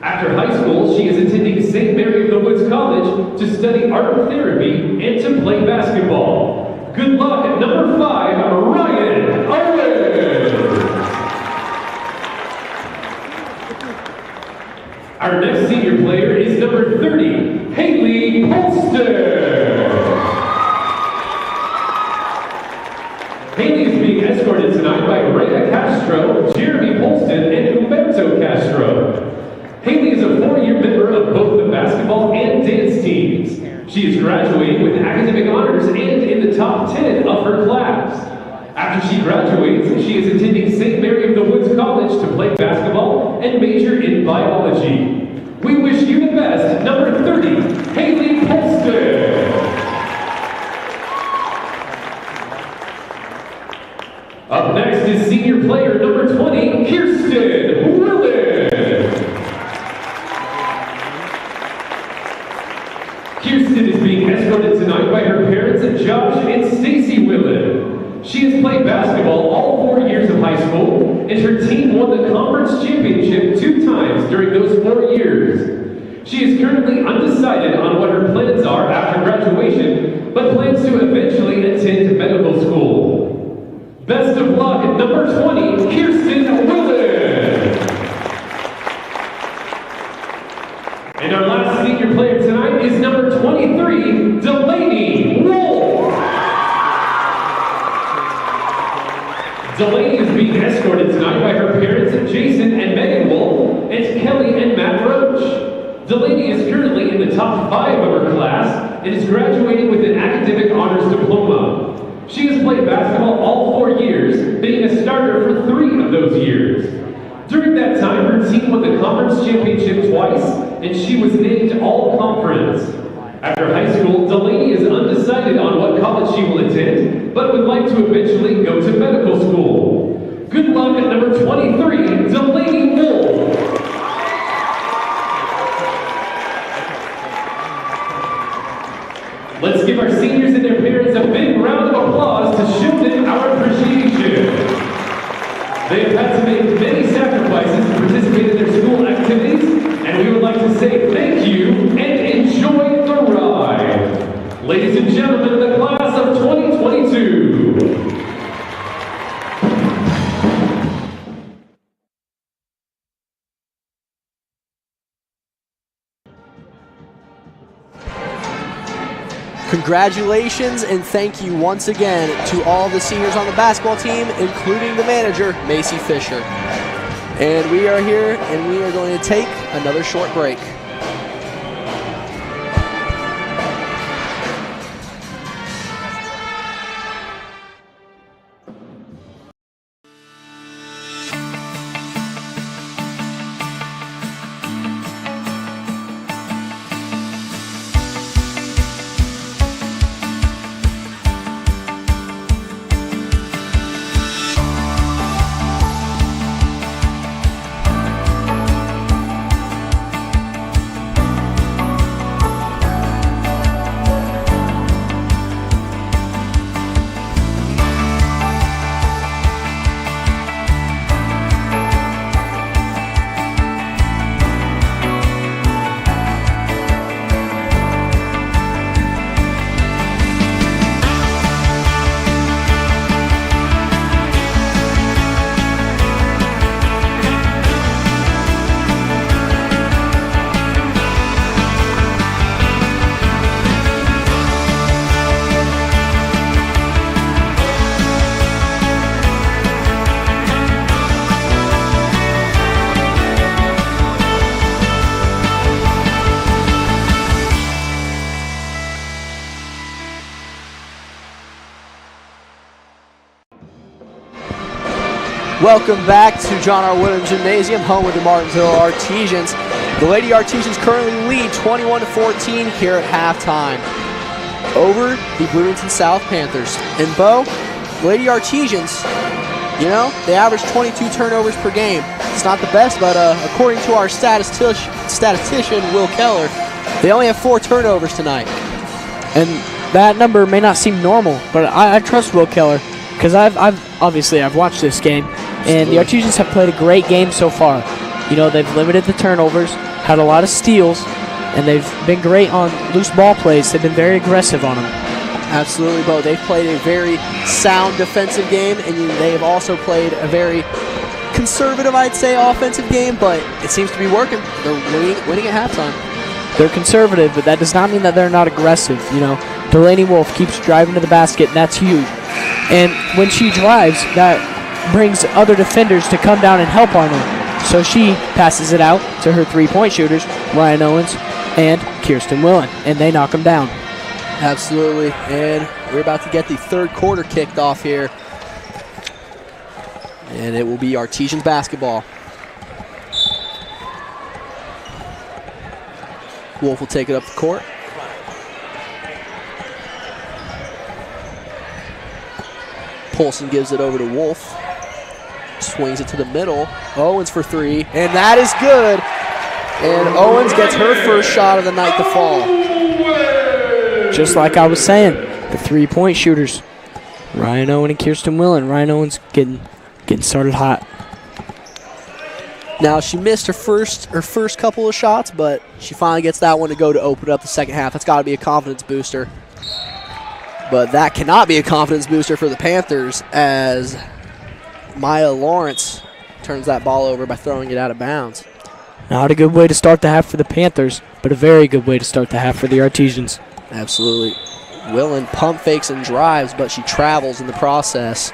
After high school, she is attending St. Mary of the Woods College to study art therapy and to play basketball. Good luck at number 5, Ryan Owens. Our next senior player is number 30, Haley Polster. Haley is being escorted tonight by Rhea Castro, Jeremy Polston, and Humberto Castro. Haley is a 4-year member of both the basketball and dance teams. She is graduating with academic honors and in the top 10 of her class. After she graduates, she is attending St. Mary of the Woods College to play basketball and major in biology. We wish you the best, number 30, Haley Polston. Up next is senior player number 20, Kirsten Willis. Kirsten is being escorted tonight by her parents, Josh and Stacy Willett. She has played basketball all 4 years of high school, and her team won the conference championship 2 times during those 4 years. She is currently undecided on what her plans are after graduation, but plans to eventually attend medical school. Best of luck at number 20, Kirsten Willett. And our last senior player tonight is number 23, Delaney Wolf. Delaney is being escorted tonight by her parents, Jason and Megan Wolf, and Kelly and Matt Roach. Delaney is currently in the top 5 of her class and is graduating with an academic honors diploma. She has played basketball all 4 years, being a starter for 3 of those years. During that time, her team won the conference championship twice, and she was named All-Conference. After high school, Delaney is undecided on what college she will attend, but would like to eventually go to medical school. Good luck at number 23, Delaney Wolf. Ladies and gentlemen, the class of 2022. Congratulations and thank you once again to all the seniors on the basketball team, including the manager, Macy Fisher. And we are here and we are going to take another short break. Welcome back to John R. Woodham Gymnasium, home of the Martinsville Artesians. The Lady Artesians currently lead 21-14 here at halftime over the Bloomington South Panthers. And Bo, Lady Artesians, you know, they average 22 turnovers per game. It's not the best, but according to our statistician, Will Keller, they only have 4 turnovers tonight. And that number may not seem normal, but I trust Will Keller because I've watched this game, and the Artesians have played a great game so far. You know, they've limited the turnovers, had a lot of steals, and they've been great on loose ball plays. They've been very aggressive on them. Absolutely, Bo. They've played a very sound defensive game, and they have also played a very conservative, I'd say, offensive game, but it seems to be working. They're winning at halftime. They're conservative, but that does not mean that they're not aggressive. You know, Delaney Wolf keeps driving to the basket, and that's huge. And when she drives, that brings other defenders to come down and help on her. So she passes it out to her three-point shooters, Ryan Owens and Kirsten Willen, and they knock them down. Absolutely, and we're about to get the third quarter kicked off here. And it will be Artesians basketball. Wolf will take it up the court. Polson gives it over to Wolf. Swings it to the middle. Owens for 3, and that is good. And Owens gets her first shot of the night to fall. Just like I was saying, the three-point shooters, Ryan Owen and Kirsten Willen. Ryan Owen's getting started hot. Now she missed her first couple of shots, but she finally gets that one to go to open up the second half. That's got to be a confidence booster. But that cannot be a confidence booster for the Panthers as Maya Lawrence turns that ball over by throwing it out of bounds. Not a good way to start the half for the Panthers, but a very good way to start the half for the Artesians. Absolutely. Willen pump fakes and drives, but she travels in the process.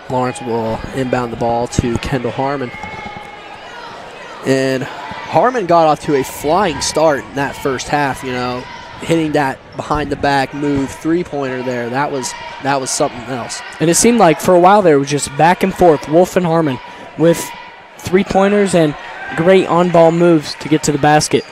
Lawrence will inbound the ball to Kendall Harmon. And Harmon got off to a flying start in that first half, you know, hitting that behind the back move three-pointer there. That was something else. And it seemed like for a while there it was just back and forth, Wolf and Harmon, with three-pointers and great on-ball moves to get to the basket.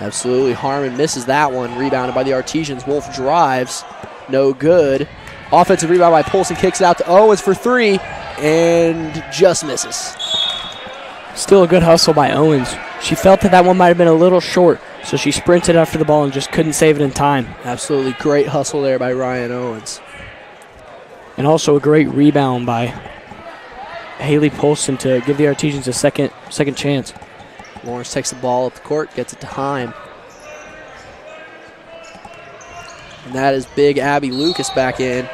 Absolutely. Harmon misses that one, rebounded by the Artesians. Wolf drives, no good. Offensive rebound by Polson, kicks it out to Owens for 3, and just misses. Still a good hustle by Owens. She felt that one might have been a little short, so she sprinted after the ball and just couldn't save it in time. Absolutely great hustle there by Ryan Owens. And also a great rebound by Haley Polson to give the Artesians a second chance. Lawrence takes the ball up the court, gets it to Heim. And that is big Abby Lucas back in.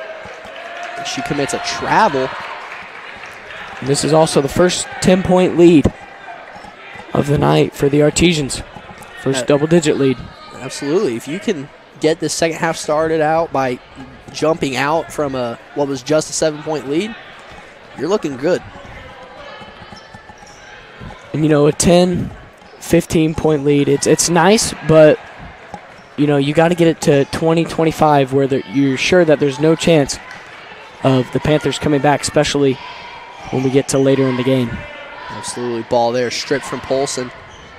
She commits a travel. And this is also the first 10-point lead of the night for the Artesians. First double-digit lead. Absolutely. If you can get this second half started out by jumping out from what was just a 7-point lead, you're looking good. And, a 10, 15-point lead, it's nice, but, you got to get it to 20, 25 where you're sure that there's no chance of the Panthers coming back, especially when we get to later in the game. Absolutely. Ball there, stripped from Polson.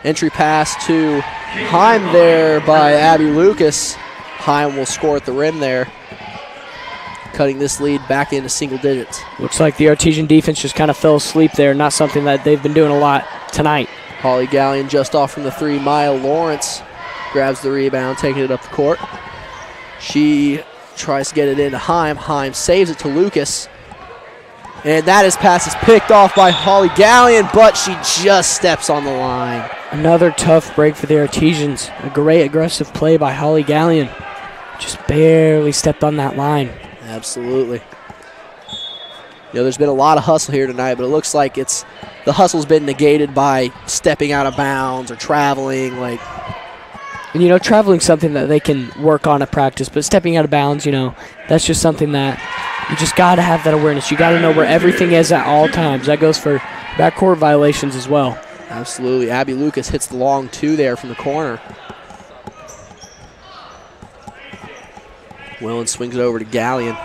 Entry pass to Heim there by Abby Lucas. Heim will score at the rim there, cutting this lead back into single digits. Looks like the Artesian defense just kind of fell asleep there, not something that they've been doing a lot tonight. Holly Gallion just off from the 3. Maya Lawrence grabs the rebound, taking it up the court. She tries to get it into Heim. Heim saves it to Lucas. And that pass is picked off by Holly Gallion, but she just steps on the line. Another tough break for the Artesians. A great aggressive play by Holly Gallion. Just barely stepped on that line. Absolutely. There's been a lot of hustle here tonight, but it looks like the hustle's been negated by stepping out of bounds or traveling. And, traveling's something that they can work on at practice, but stepping out of bounds, that's just something that you just got to have that awareness. You got to know where everything is at all times. That goes for backcourt violations as well. Absolutely. Abby Lucas hits the long 2 there from the corner. Willen swings it over to Gallion.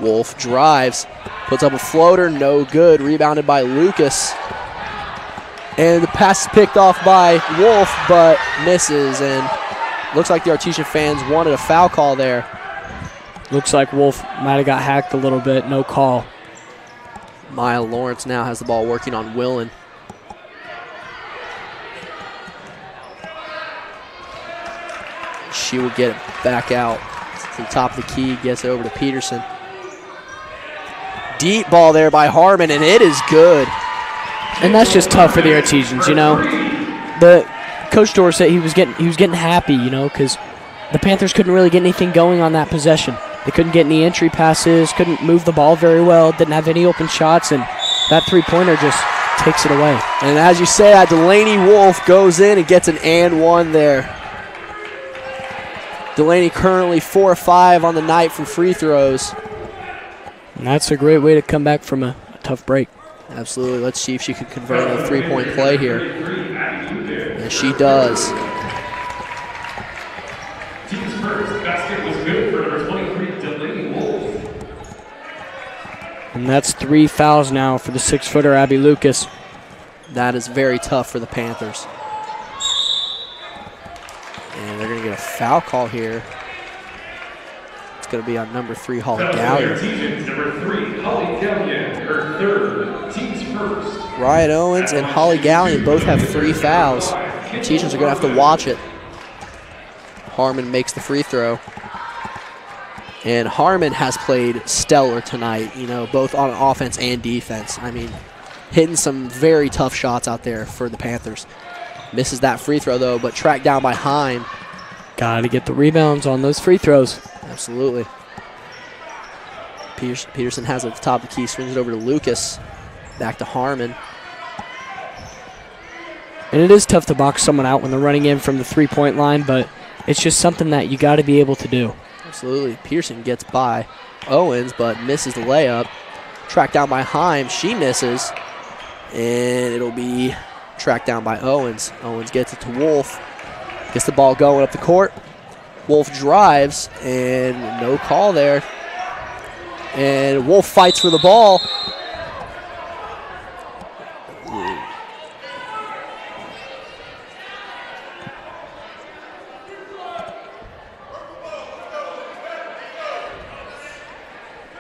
Wolf drives, puts up a floater, no good. Rebounded by Lucas. And the pass is picked off by Wolf, but misses. And looks like the Artesian fans wanted a foul call there. Looks like Wolf might have got hacked a little bit, no call. Maya Lawrence now has the ball working on Willen. She will get it back out to the top of the key, gets it over to Peterson. Deep ball there by Harmon, and it is good. And that's just tough for the Artesians, The Coach Dorsett, he was getting happy, because the Panthers couldn't really get anything going on that possession. They couldn't get any entry passes, couldn't move the ball very well, didn't have any open shots, and that three-pointer just takes it away. And as you say, Delaney Wolf goes in and gets an and one there. Delaney currently 4 of 5 on the night from free throws. And that's a great way to come back from a tough break. Absolutely. Let's see if she can convert a three-point play here. And she does. Team's first basket was good for number 23, Delaney Wolf. And that's 3 fouls now for the 6-footer Abby Lucas. That is very tough for the Panthers. And they're going to get a foul call here. It's going to be on number 3, Holly Gallion. Number 3, Holly Gallion, her third, team's first. Ryan Owens and Holly Gallion both have 3 fouls. The Teachers are going to have to watch it. Harmon makes the free throw. And Harmon has played stellar tonight, both on offense and defense. Hitting some very tough shots out there for the Panthers. Misses that free throw, though, but tracked down by Heim. Got to get the rebounds on those free throws. Absolutely. Peterson has it at the top of the key, swings it over to Lucas. Back to Harmon. And it is tough to box someone out when they're running in from the three-point line, but it's just something that you got to be able to do. Absolutely. Peterson gets by Owens, but misses the layup. Tracked down by Heim. She misses. And it'll be tracked down by Owens. Owens gets it to Wolf. Gets the ball going up the court. Wolf drives, and no call there. And Wolf fights for the ball.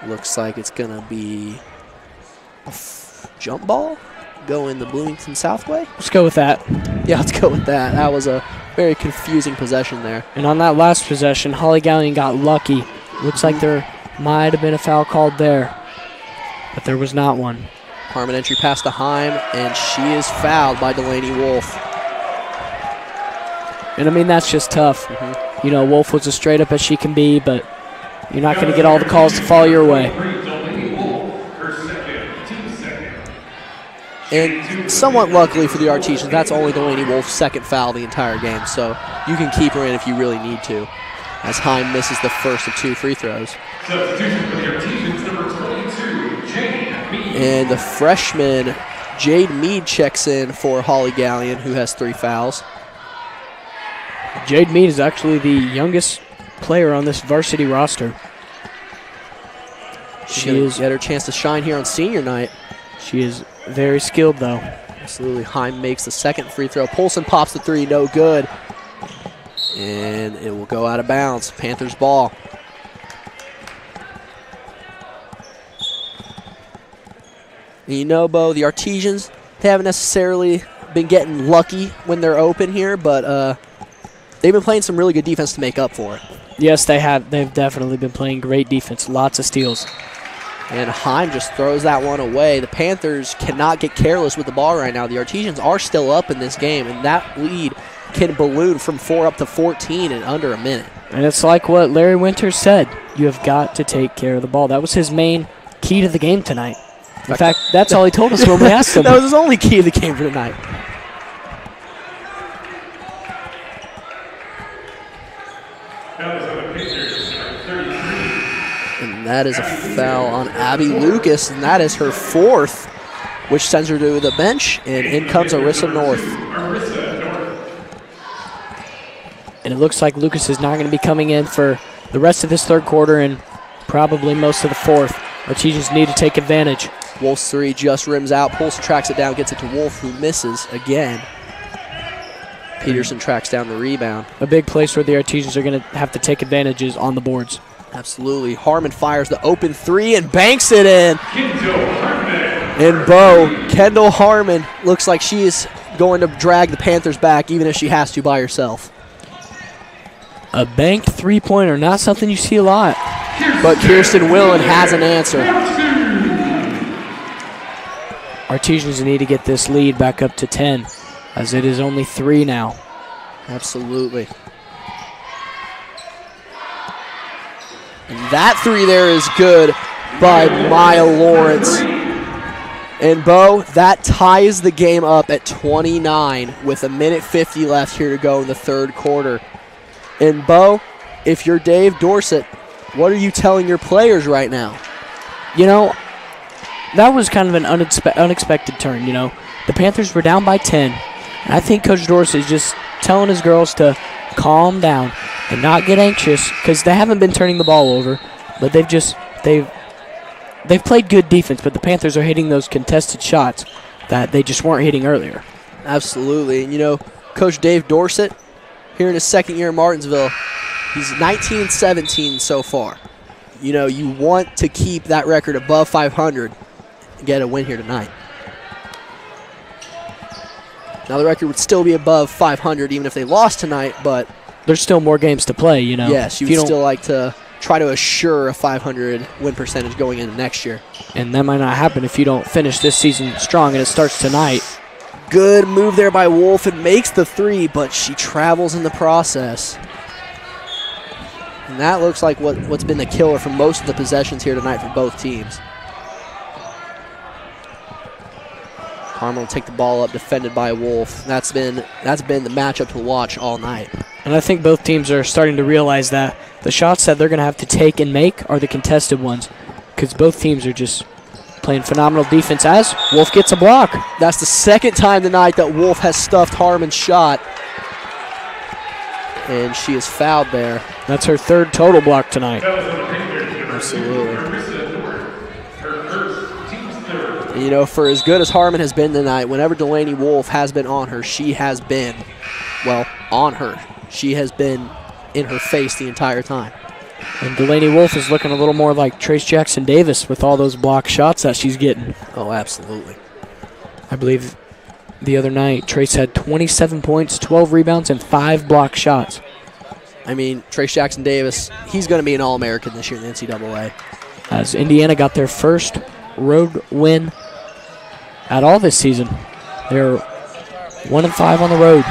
Looks like it's going to be a jump ball going the Bloomington South way. Let's go with that. Yeah, let's go with that. That was a very confusing possession there. And on that last possession, Holly Gallion got lucky Looks like there might have been a foul called there, but there was not one. Harmon entry pass to Heim, and she is fouled by Delaney Wolf. And I mean, that's just tough. You know, Wolf was as straight up as she can be, but you're not going to get all the calls to fall your way. And somewhat luckily for the Artesians, that's only Delaney Wolf's second foul the entire game, so you can keep her in if you really need to, as Heim misses the first of 2 free throws. And the freshman, Jade Mead, checks in for Holly Gallion, who has 3 fouls. Jade Mead is actually the youngest player on this varsity roster. She is get her chance to shine here on senior night. She is very skilled, though. Absolutely. Heim makes the second free throw. Polson pops the 3, no good. And it will go out of bounds. Panthers ball. And you know, Bo, the Artesians, they haven't necessarily been getting lucky when they're open here, but they've been playing some really good defense to make up for it. Yes, they have. They've definitely been playing great defense. Lots of steals. And Heim just throws that one away. The Panthers cannot get careless with the ball right now. The Artesians are still up in this game, and that lead can balloon from 4 up to 14 in under a minute. And it's like what Larry Winters said. You have got to take care of the ball. That was his main key to the game tonight. In fact, that's all he told us when we asked him. That was his only key to the game for tonight. And that is a foul on Abby Lucas, and that is her 4th, which sends her to the bench, and in comes Arissa North. And it looks like Lucas is not going to be coming in for the rest of this third quarter and probably most of the fourth. Artesians need to take advantage. Wolf's 3 just rims out. Polson tracks it down, gets it to Wolf, who misses again. Peterson tracks down the rebound. A big place where the Artesians are going to have to take advantages on the boards. Absolutely. Harmon fires the open 3 and banks it in. And Bo, Kendall Harmon looks like she is going to drag the Panthers back, even if she has to by herself. A banked three-pointer, not something you see a lot. But Kirsten Willen has an answer. Artesians need to get this lead back up to 10, as it is only 3 now. Absolutely. And that 3 there is good by Maya Lawrence. And Bo, that ties the game up at 29 with 1:50 left here to go in the third quarter. And Bo, if you're Dave Dorsett, what are you telling your players right now? You know, that was kind of an unexpected turn, you know. The Panthers were down by 10. And I think Coach Dorsett is just telling his girls to calm down and not get anxious, because they haven't been turning the ball over, but they've played good defense, but the Panthers are hitting those contested shots that they just weren't hitting earlier. Absolutely. And, you know, Coach Dave Dorsett, here in his second year in Martinsville, he's 19-17 so far. You know, you want to keep that record above 500 and get a win here tonight. Now, the record would still be above 500 even if they lost tonight, but there's still more games to play, you know. Yes, you would still like to try to assure a 500 win percentage going into next year. And that might not happen if you don't finish this season strong, and it starts tonight. Good move there by Wolf, and makes the 3, but she travels in the process. And that looks like what's been the killer for most of the possessions here tonight for both teams. Harmon will take the ball up, defended by Wolf. That's been the matchup to watch all night. And I think both teams are starting to realize that the shots that they're going to have to take and make are the contested ones, because both teams are just playing phenomenal defense as Wolf gets a block. That's the second time tonight that Wolf has stuffed Harmon's shot. And she is fouled there. That's her 3rd total block tonight. Absolutely. And, you know, for as good as Harmon has been tonight, whenever Delaney Wolf has been on her, she has been, well, on her. She has been in her face the entire time. And Delaney Wolf is looking a little more like Trace Jackson Davis with all those block shots that she's getting. Oh, absolutely. I believe the other night, Trace had 27 points, 12 rebounds, and 5 block shots. I mean, Trace Jackson Davis, he's going to be an All-American this year in the NCAA. As Indiana got their first road win at all this season. They're 1-5 on the road.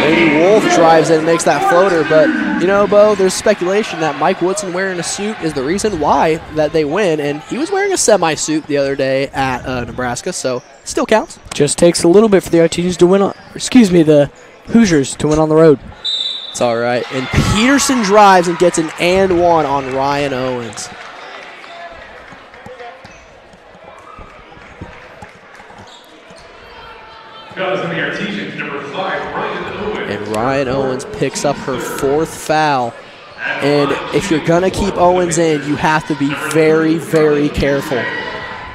Lady Wolf drives in and makes that floater, but, you know, Bo, there's speculation that Mike Woodson wearing a suit is the reason why that they win, and he was wearing a semi-suit the other day at Nebraska, so still counts. Just takes a little bit for the Artesians to win on, the Hoosiers to win on the road. It's all right. And Peterson drives and gets an and one on Ryan Owens. And Ryan Owens picks up her 4th foul. And if you're going to keep Owens in, you have to be very, very careful.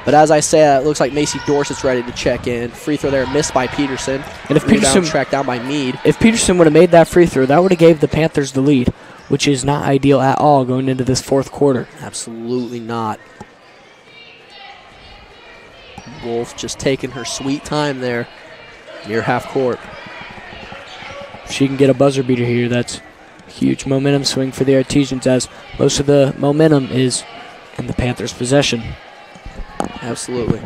But as I said, it looks like Macy Dorsett's ready to check in. Free throw there missed by Peterson. And if Peterson tracked down by Meade. If Peterson would have made that free throw, that would have gave the Panthers the lead, which is not ideal at all going into this 4th quarter. Absolutely not. Wolf just taking her sweet time there near half court. If she can get a buzzer beater here, that's a huge momentum swing for the Artesians, as most of the momentum is in the Panthers' possession. Absolutely.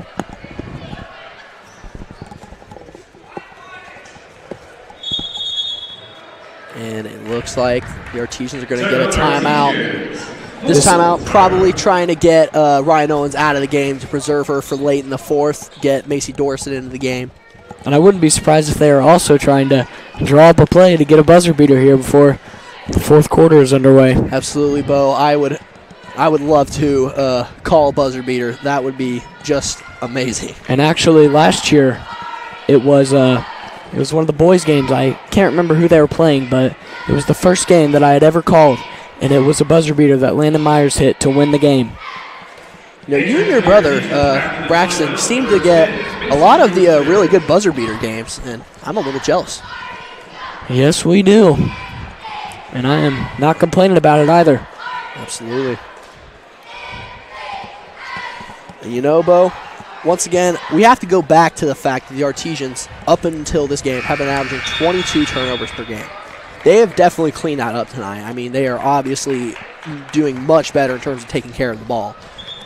And it looks like the Artesians are going to get a timeout. This timeout probably trying to get Ryan Owens out of the game to preserve her for late in the 4th, get Macy Dorsett into the game. And I wouldn't be surprised if they are also trying to draw up a play to get a buzzer beater here before the 4th quarter is underway. Absolutely, Bo. I would love to call a buzzer beater. That would be just amazing. And actually, last year, it was one of the boys' games. I can't remember who they were playing, but it was the first game that I had ever called, and it was a buzzer beater that Landon Myers hit to win the game. You know, you and your brother, Braxton, seem to get a lot of the really good buzzer beater games, and I'm a little jealous. Yes, we do. And I am not complaining about it either. Absolutely. And you know, Bo, once again, we have to go back to the fact that the Artesians, up until this game, have been averaging 22 turnovers per game. They have definitely cleaned that up tonight. I mean, they are obviously doing much better in terms of taking care of the ball.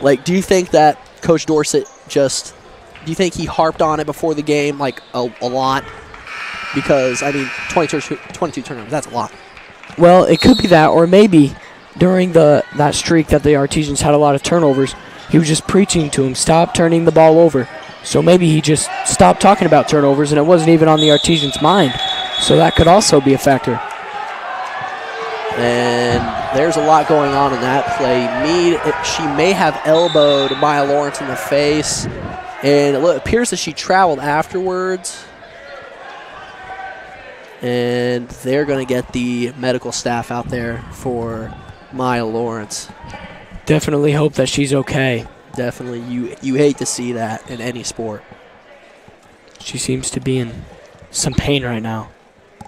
Like, do you think that Coach Dorsett do you think he harped on it before the game, like, a lot? Because, I mean, 22 turnovers, that's a lot. Well, it could be that, or maybe during that streak that the Artesians had a lot of turnovers, he was just preaching to him, stop turning the ball over. So maybe he just stopped talking about turnovers, and it wasn't even on the Artesians' mind. So that could also be a factor. And there's a lot going on in that play. Meade, she may have elbowed Maya Lawrence in the face, and it appears that she traveled afterwards. And they're going to get the medical staff out there for Maya Lawrence. Definitely hope that she's okay. Definitely. You hate to see that in any sport. She seems to be in some pain right now.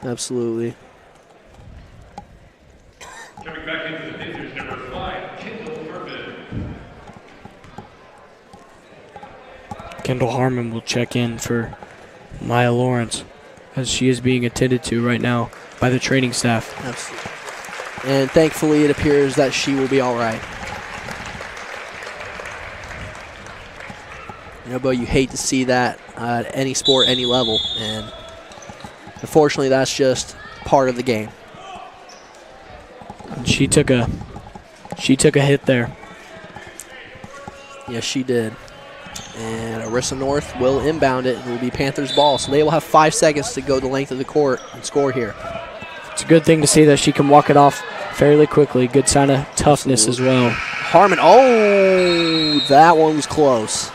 Absolutely. Coming back into the Panthers, number 5, Kendall Harmon. Kendall Harmon will check in for Maya Lawrence, as she is being attended to right now by the training staff. Absolutely. And thankfully, it appears that she will be all right. You know, Bo, you hate to see that at any sport, any level, and unfortunately, that's just part of the game. She took a hit there. Yes, she did. And Arissa North will inbound it. It will be Panthers ball, so they will have 5 seconds to go the length of the court and score here. It's a good thing to see that she can walk it off fairly quickly. Good sign of toughness as well. Harmon, that one was close.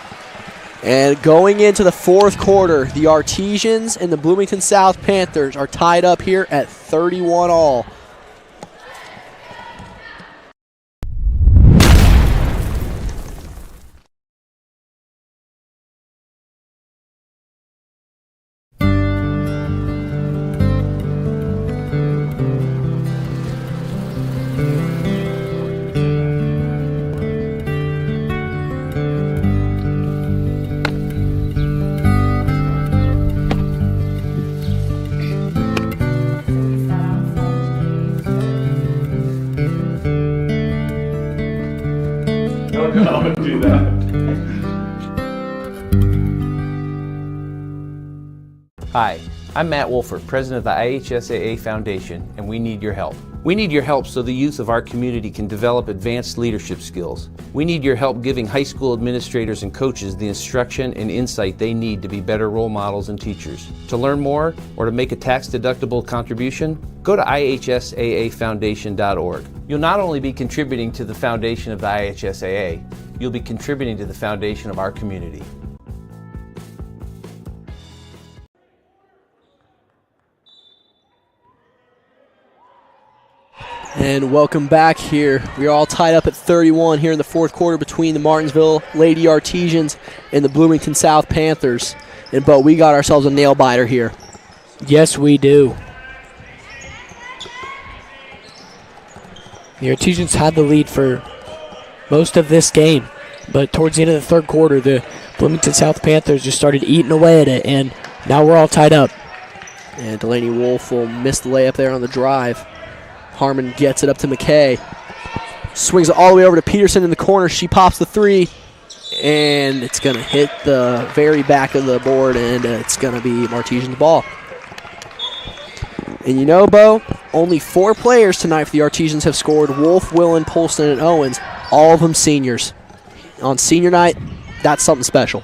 And going into the 4th quarter, the Artesians and the Bloomington South Panthers are tied up here at 31 all. do that. Hi, I'm Matt Wolford, president of the IHSAA Foundation, and we need your help. We need your help so the youth of our community can develop advanced leadership skills. We need your help giving high school administrators and coaches the instruction and insight they need to be better role models and teachers. To learn more or to make a tax-deductible contribution, go to ihsaafoundation.org. You'll not only be contributing to the foundation of the IHSAA, you'll be contributing to the foundation of our community. And welcome back here. We are all tied up at 31 here in the fourth quarter between the Martinsville Lady Artesians and the Bloomington South Panthers. And Bo, we got ourselves a nail biter here. Yes, we do. The Artesians had the lead for most of this game, but towards the end of the third quarter, the Bloomington South Panthers just started eating away at it, and now we're all tied up. And Delaney Wolf will miss the layup there on the drive. Harmon gets it up to McKay. Swings it all the way over to Peterson in the corner. She pops the three, and it's going to hit the very back of the board, and it's going to be Martesian's ball. And you know, Bo, only 4 players tonight for the Artesians have scored: Wolf, Willen, Polston, and Owens, all of them seniors. On senior night, that's something special.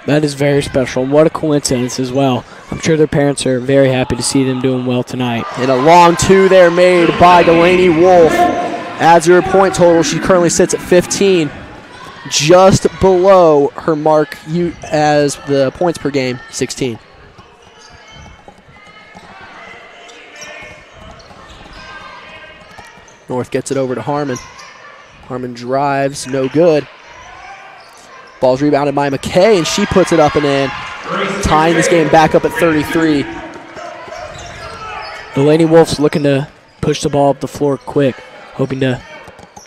That is very special, and what a coincidence as well. I'm sure their parents are very happy to see them doing well tonight. And a long two there made by Delaney Wolf. Adds her point total. She currently sits at 15, just below her mark as the points per game, 16. North gets it over to Harmon. Harmon drives, no good. Ball's rebounded by McKay, and she puts it up and in, tying this game back up at 33. Delaney Wolf's looking to push the ball up the floor quick, hoping to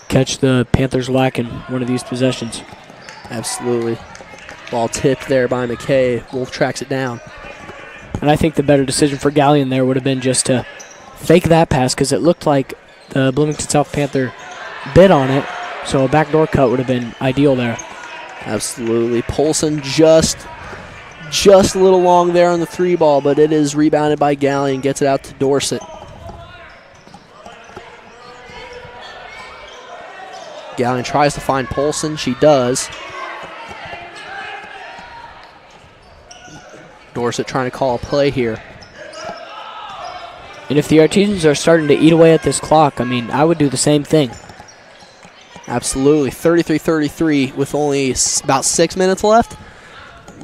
catch the Panthers lacking one of these possessions. Absolutely. Ball tipped there by McKay. Wolf tracks it down. And I think the better decision for Gallion there would have been just to fake that pass, because it looked like the Bloomington South Panther bid on it, so a backdoor cut would have been ideal there. Absolutely. Polson just a little long there on the 3 ball, but it is rebounded by Gallion, gets it out to Dorset. Gallion tries to find Polson. She does. Dorset trying to call a play here. And if the Artesians are starting to eat away at this clock, I mean, I would do the same thing. Absolutely. 33-33 with only about 6 minutes left.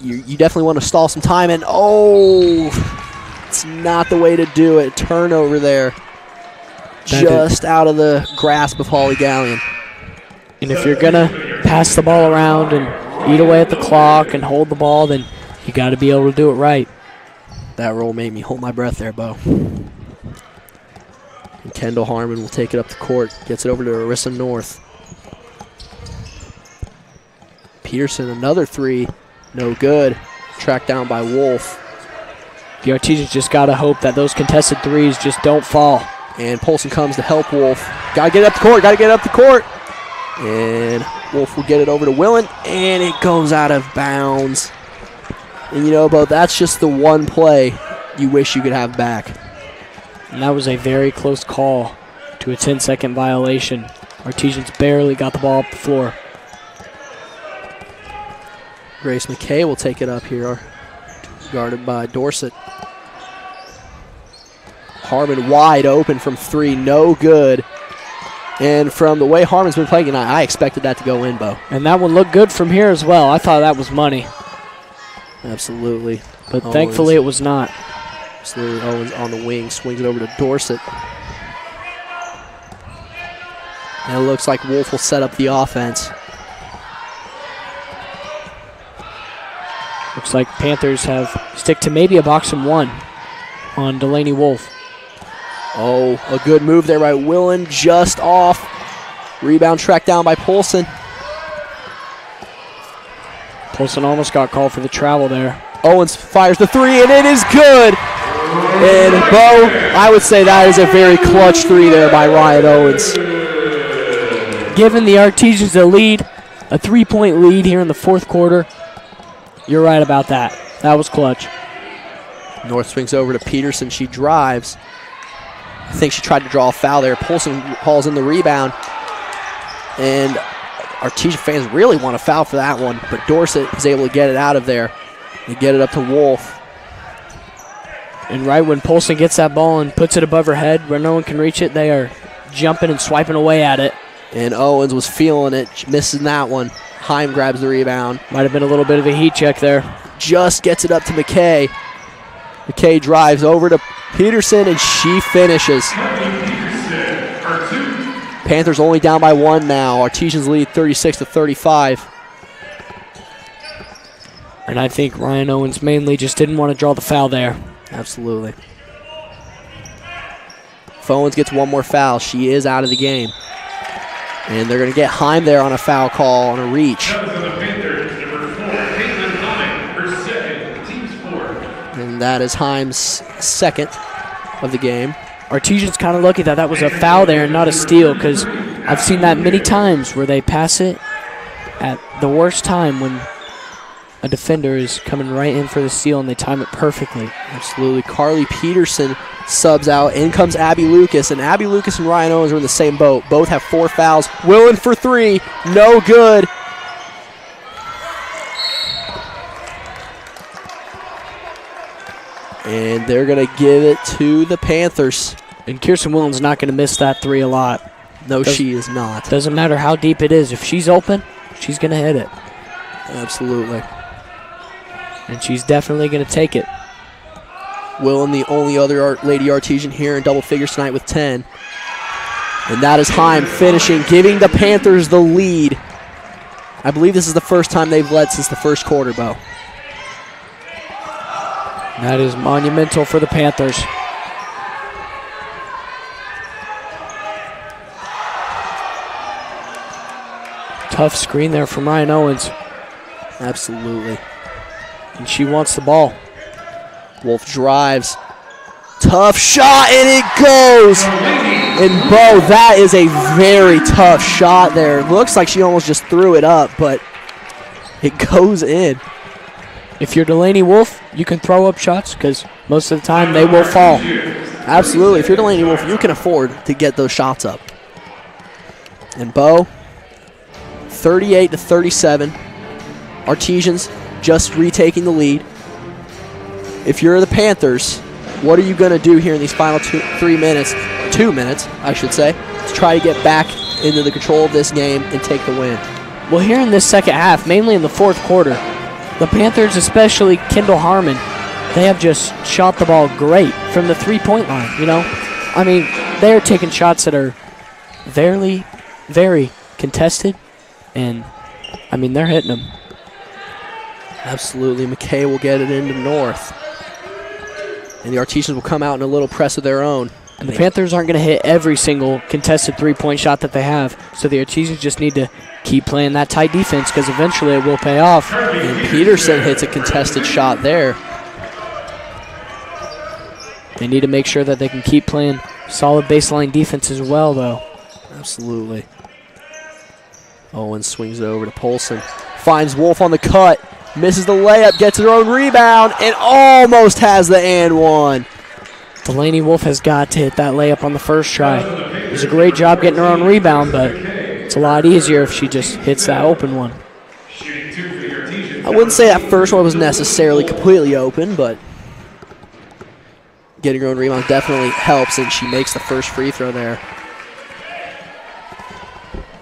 You definitely want to stall some time, and it's not the way to do it. Turnover there. Just out of the grasp of Holly Gallion. And if you're going to pass the ball around and eat away at the clock and hold the ball, then you got to be able to do it right. That roll made me hold my breath there, Bo. And Kendall Harmon will take it up the court. Gets it over to Arissa North. Peterson, another 3. No good. Tracked down by Wolf. The Artesians just got to hope that those contested threes just don't fall. And Polson comes to help Wolf. Got to get up the court. And Wolf will get it over to Willen, and it goes out of bounds. And you know, Bo, that's just the one play you wish you could have back. And that was a very close call to a 10-second violation. Artesians barely got the ball up the floor. Grace McKay will take it up here, guarded by Dorset. Harmon wide open from 3, no good. And from the way Harmon's been playing tonight, I expected that to go in, Bo. And that one looked good from here as well. I thought that was money. Absolutely. But thankfully it was not. Absolutely. Owens on the wing, swings it over to Dorset. And it looks like Wolf will set up the offense. Looks like Panthers have stick to maybe a box and 1 on Delaney Wolf. Oh, a good move there by Willen, just off. Rebound tracked down by Polson. Polson almost got called for the travel there. Owens fires the 3, and it is good. And Bo, I would say that is a very clutch 3 there by Ryan Owens. Giving the Artesians a lead a 3-point lead here in the fourth quarter. You're right about that. That was clutch. North swings over to Peterson. She drives. I think she tried to draw a foul there. Polson hauls in the rebound. And Artesia fans really want a foul for that one, but Dorset is able to get it out of there and get it up to Wolf. And right when Polson gets that ball and puts it above her head where no one can reach it, they are jumping and swiping away at it. And Owens was feeling it, missing that one. Heim grabs the rebound. Might have been a little bit of a heat check there. Just gets it up to McKay. McKay drives over to Peterson, and she finishes. Panthers only down by 1 now. Artesians lead 36-35. And I think Ryan Owens mainly just didn't want to draw the foul there. Absolutely. If Owens gets one more foul, she is out of the game. And they're going to get Heim there on a foul call on a reach. And that is Heim's second of the game. Artesian's kind of lucky that was a foul there and not a steal, because I've seen that many times where they pass it at the worst time when a defender is coming right in for the steal and they time it perfectly. Absolutely. Carly Peterson subs out. In comes Abby Lucas, and Abby Lucas and Ryan Owens are in the same boat. Both have 4 fouls. Willing for 3. No good. And they're going to give it to the Panthers. And Kirsten Willen's not going to miss that 3 a lot. No, she is not. Doesn't matter how deep it is. If she's open, she's going to hit it. Absolutely. And she's definitely going to take it. Willen, the only other Lady Artesian here in double figures tonight with 10. And that is Heim finishing, giving the Panthers the lead. I believe this is the first time they've led since the first quarter, Bo. That is monumental for the Panthers. Tough screen there from Ryan Owens. Absolutely. And she wants the ball. Wolf drives. Tough shot, and it goes. And, Bo, that is a very tough shot there. Looks like she almost just threw it up, but it goes in. If you're Delaney Wolf, you can throw up shots because most of the time they will fall. Absolutely. If you're Delaney Wolf, you can afford to get those shots up. And, Bo, 38-37. Artesians just retaking the lead. If you're the Panthers, what are you going to do here in these final 2 minutes, I should say, to try to get back into the control of this game and take the win? Well, here in this second half, mainly in the fourth quarter, the Panthers, especially Kendall Harmon, they have just shot the ball great from the three-point line, you know? I mean, they're taking shots that are very, very contested, and, I mean, they're hitting them. Absolutely. McKay will get it into North. And the Artesians will come out in a little press of their own. And the Panthers aren't going to hit every single contested three-point shot that they have, so the Artesians just need to keep playing that tight defense because eventually it will pay off. And Peterson hits a contested shot there. They need to make sure that they can keep playing solid baseline defense as well, though. Absolutely. Owens swings it over to Polson. Finds Wolf on the cut. Misses the layup, gets her own rebound, and almost has the and one. Delaney Wolf has got to hit that layup on the first try. It was a great job getting her own rebound, but it's a lot easier if she just hits that open one. I wouldn't say that first one was necessarily completely open, but getting her own rebound definitely helps, and she makes the first free throw there.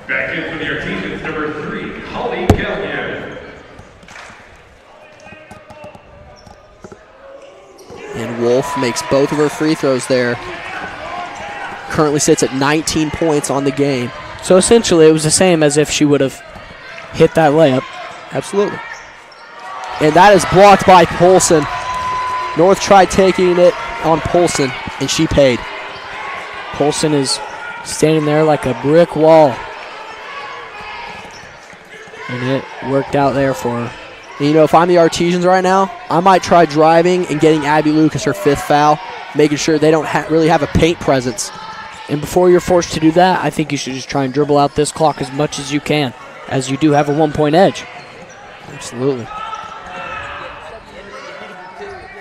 Back in for the Artesians, number 3, Holly Gallion. And Wolf makes both of her free throws there. Currently sits at 19 points on the game. So essentially it was the same as if she would have hit that layup. Absolutely. And that is blocked by Polson. North tried taking it on Polson, and she paid. Polson is standing there like a brick wall. And it worked out there for her. And, you know, if I'm the Artesians right now, I might try driving and getting Abby Lucas her 5th foul, making sure they don't really have a paint presence. And before you're forced to do that, I think you should just try and dribble out this clock as much as you can. as you do have a 1-point edge. Absolutely.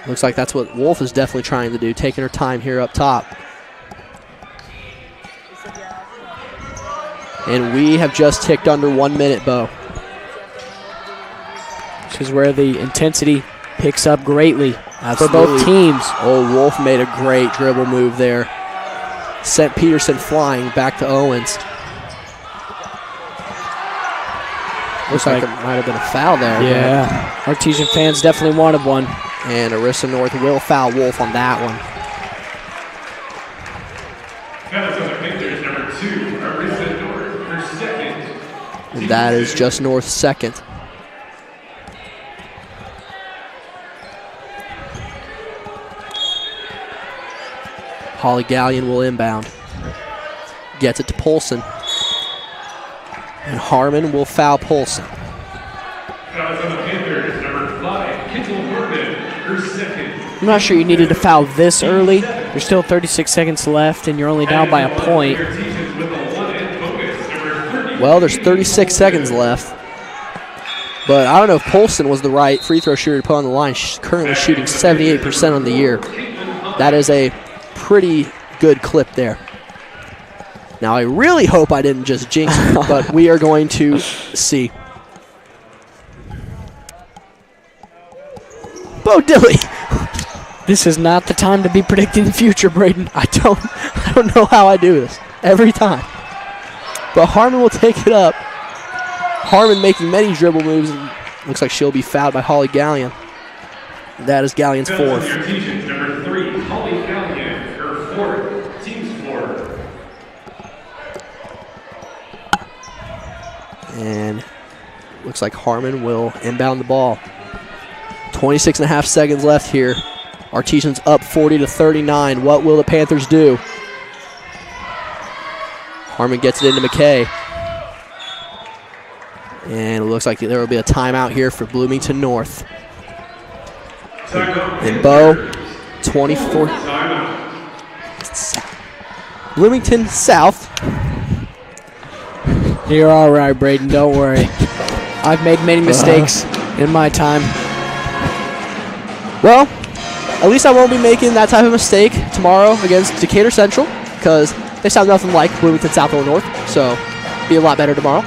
Looks like that's what Wolf is definitely trying to do, taking her time here up top. And we have just ticked under 1 minute, Bo. This is where the intensity picks up greatly Absolutely. for both teams. Oh, Wolf made a great dribble move there. Sent Peterson flying back to Owens. Looks like it might have been a foul there. Yeah, Artesian fans definitely wanted one. And Arissa North will foul Wolf on that one. That is on the Panthers, number 2, Arissa North, her second. And that is just North's second. Holly Gallion will inbound. Gets it to Polson. And Harmon will foul Polson. That is on the Panthers, number 5, Kendall Harmon, her second. I'm not sure you needed to foul this early. There's still 36 seconds left, and you're only down by a point. Well, there's 36 seconds left. But I don't know if Polson was the right free throw shooter to put on the line. She's currently shooting 78% on the year. That is a pretty good clip there. Now, I really hope I didn't just jinx it, but we are going to see. Bo Dilly. This is not the time to be predicting the future, Braden. I don't know how I do this every time. But Harmon will take it up. Harmon making many dribble moves. And looks like she'll be fouled by Holly Gallion. That is Gallion's fourth. Number 3, Holly Gallion, her fourth, team's fourth. And looks like Harmon will inbound the ball. 26 and a half seconds left here. Artesians up 40-39. What will the Panthers do? Harmon gets it into McKay. And it looks like there will be a timeout here for Bloomington North. And Bo, 24. Bloomington South. You're all right, Braden. Don't worry. I've made many mistakes in my time. Well, at least I won't be making that type of mistake tomorrow against Decatur Central, because they sound nothing like Bloomington South or North, so be a lot better tomorrow.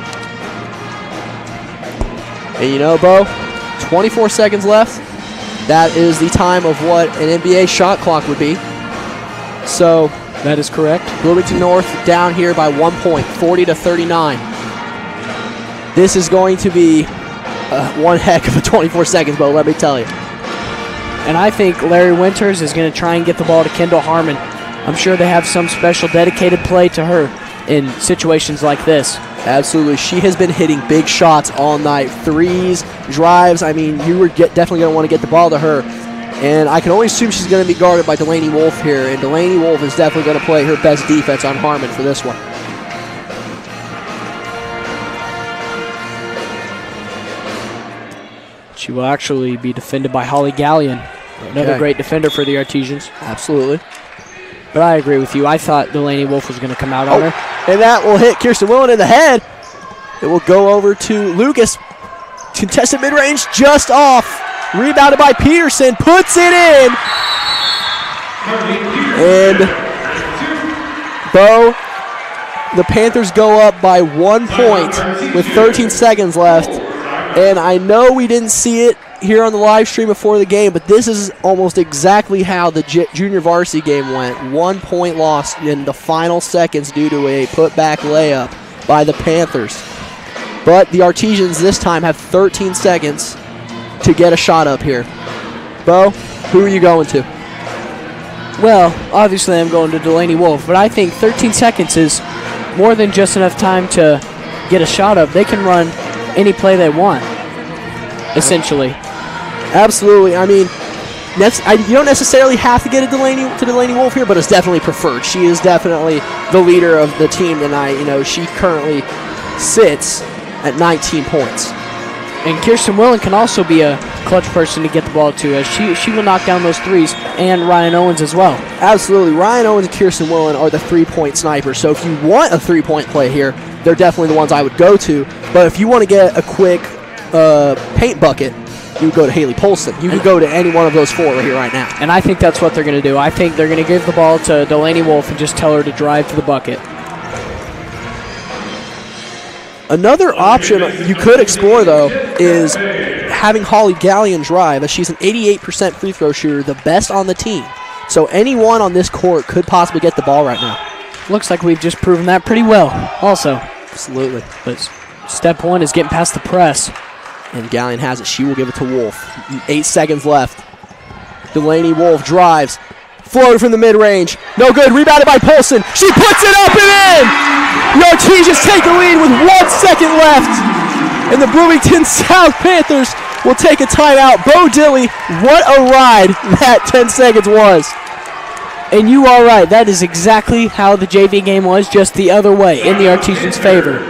And you know, Bo, 24 seconds left. That is the time of what an NBA shot clock would be. So that is correct. Bloomington North down here by 1 point, 40-39. This is going to be one heck of a 24 seconds, Bo, let me tell you. And I think Larry Winters is going to try and get the ball to Kendall Harmon. I'm sure they have some special dedicated play to her in situations like this. Absolutely. She has been hitting big shots all night. Threes, drives. I mean, you were definitely going to want to get the ball to her. And I can only assume she's going to be guarded by Delaney Wolf here. And Delaney Wolf is definitely going to play her best defense on Harmon for this one. She will actually be defended by Holly Gallion. Another great defender for the Artesians. Absolutely. But I agree with you. I thought Delaney Wolf was going to come out on her. And that will hit Kirsten Willen in the head. It will go over to Lucas. Contested mid-range just off. Rebounded by Peterson. Puts it in. And Bo, the Panthers go up by 1 point with 13 seconds left. And I know we didn't see it here on the live stream before the game, but this is almost exactly how the junior varsity game went. 1 point loss in the final seconds due to a putback layup by the Panthers. But the Artesians this time have 13 seconds to get a shot up here. Bo, who are you going to? Well, obviously I'm going to Delaney Wolf, but I think 13 seconds is more than just enough time to get a shot up. They can run any play they want, essentially. Absolutely. I mean, you don't necessarily have to get to Delaney Wolf here, but it's definitely preferred. She is definitely the leader of the team tonight. You know, she currently sits at 19 points. And Kirsten Willen can also be a clutch person to get the ball to, as she will knock down those threes, and Ryan Owens as well. Absolutely. Ryan Owens and Kirsten Willen are the three-point snipers. So if you want a three-point play here, they're definitely the ones I would go to. But if you want to get a quick paint bucket, you would go to Haley Polson. You could go to any one of those four right here right now. And I think that's what they're going to do. I think they're going to give the ball to Delaney Wolf and just tell her to drive to the bucket. Another option you could explore, though, is having Holly Gallion drive, as she's an 88% free throw shooter, the best on the team. So anyone on this court could possibly get the ball right now. Looks like we've just proven that pretty well also. Absolutely. But step one is getting past the press. And Gallion has it. She will give it to Wolf. 8 seconds left. Delaney Wolf drives. Floated from the mid-range. No good. Rebounded by Polson. She puts it up and in! The Artesians take the lead with 1 second left. And the Bloomington South Panthers will take a timeout. Bo Dilly, what a ride that 10 seconds was. And you are right. That is exactly how the JV game was, just the other way, in the Artesians' favor.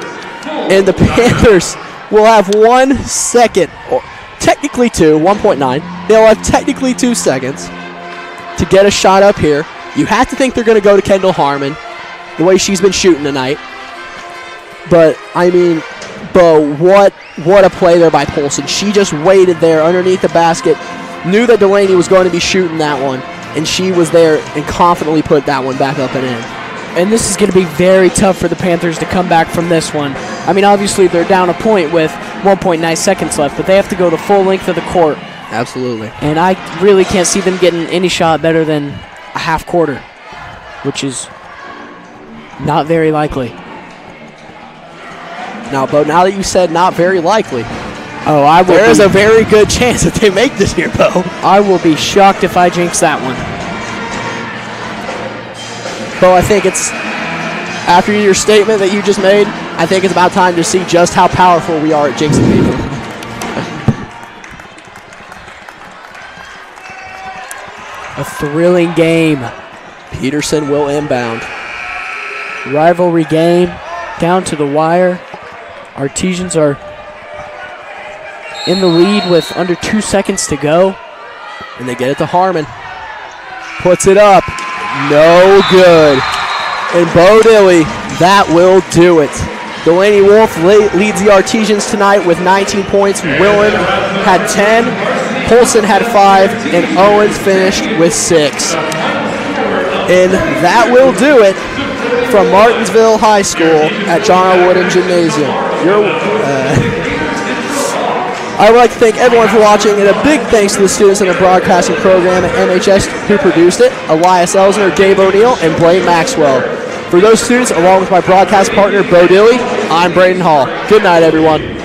And the Panthers will have 1 second, or technically 2, 1.9. They'll have technically 2 seconds to get a shot up here. You have to think they're going to go to Kendall Harmon, the way she's been shooting tonight. But, I mean, Bo, what a play there by Polson. She just waited there underneath the basket, knew that Delaney was going to be shooting that one, and she was there and confidently put that one back up and in. And this is going to be very tough for the Panthers to come back from this one. I mean, obviously they're down a point with 1.9 seconds left, but they have to go the full length of the court. Absolutely. And I really can't see them getting any shot better than a half quarter, which is not very likely. Now, Bo, now that you said not very likely, there is a very good chance that they make this here, Bo. I will be shocked if I jinx that one. Bo, I think it's, after your statement that you just made, I think it's about time to see just how powerful we are at jinxing people. A thrilling game. Peterson will inbound. Rivalry game, down to the wire. Artesians are in the lead with under 2 seconds to go. And they get it to Harmon. Puts it up. No good. And Bo Dilly, that will do it. Delaney Wolf leads the Artesians tonight with 19 points. Willen had 10. Polson had 5. And Owens finished with 6. And that will do it from Martinsville High School at John R. Wooden Gymnasium. I would like to thank everyone for watching, and a big thanks to the students in the broadcasting program at MHS who produced it, Elias Elsner, Gabe O'Neill, and Blaine Maxwell. For those students, along with my broadcast partner, Bo Dilly, I'm Braden Hall. Good night, everyone.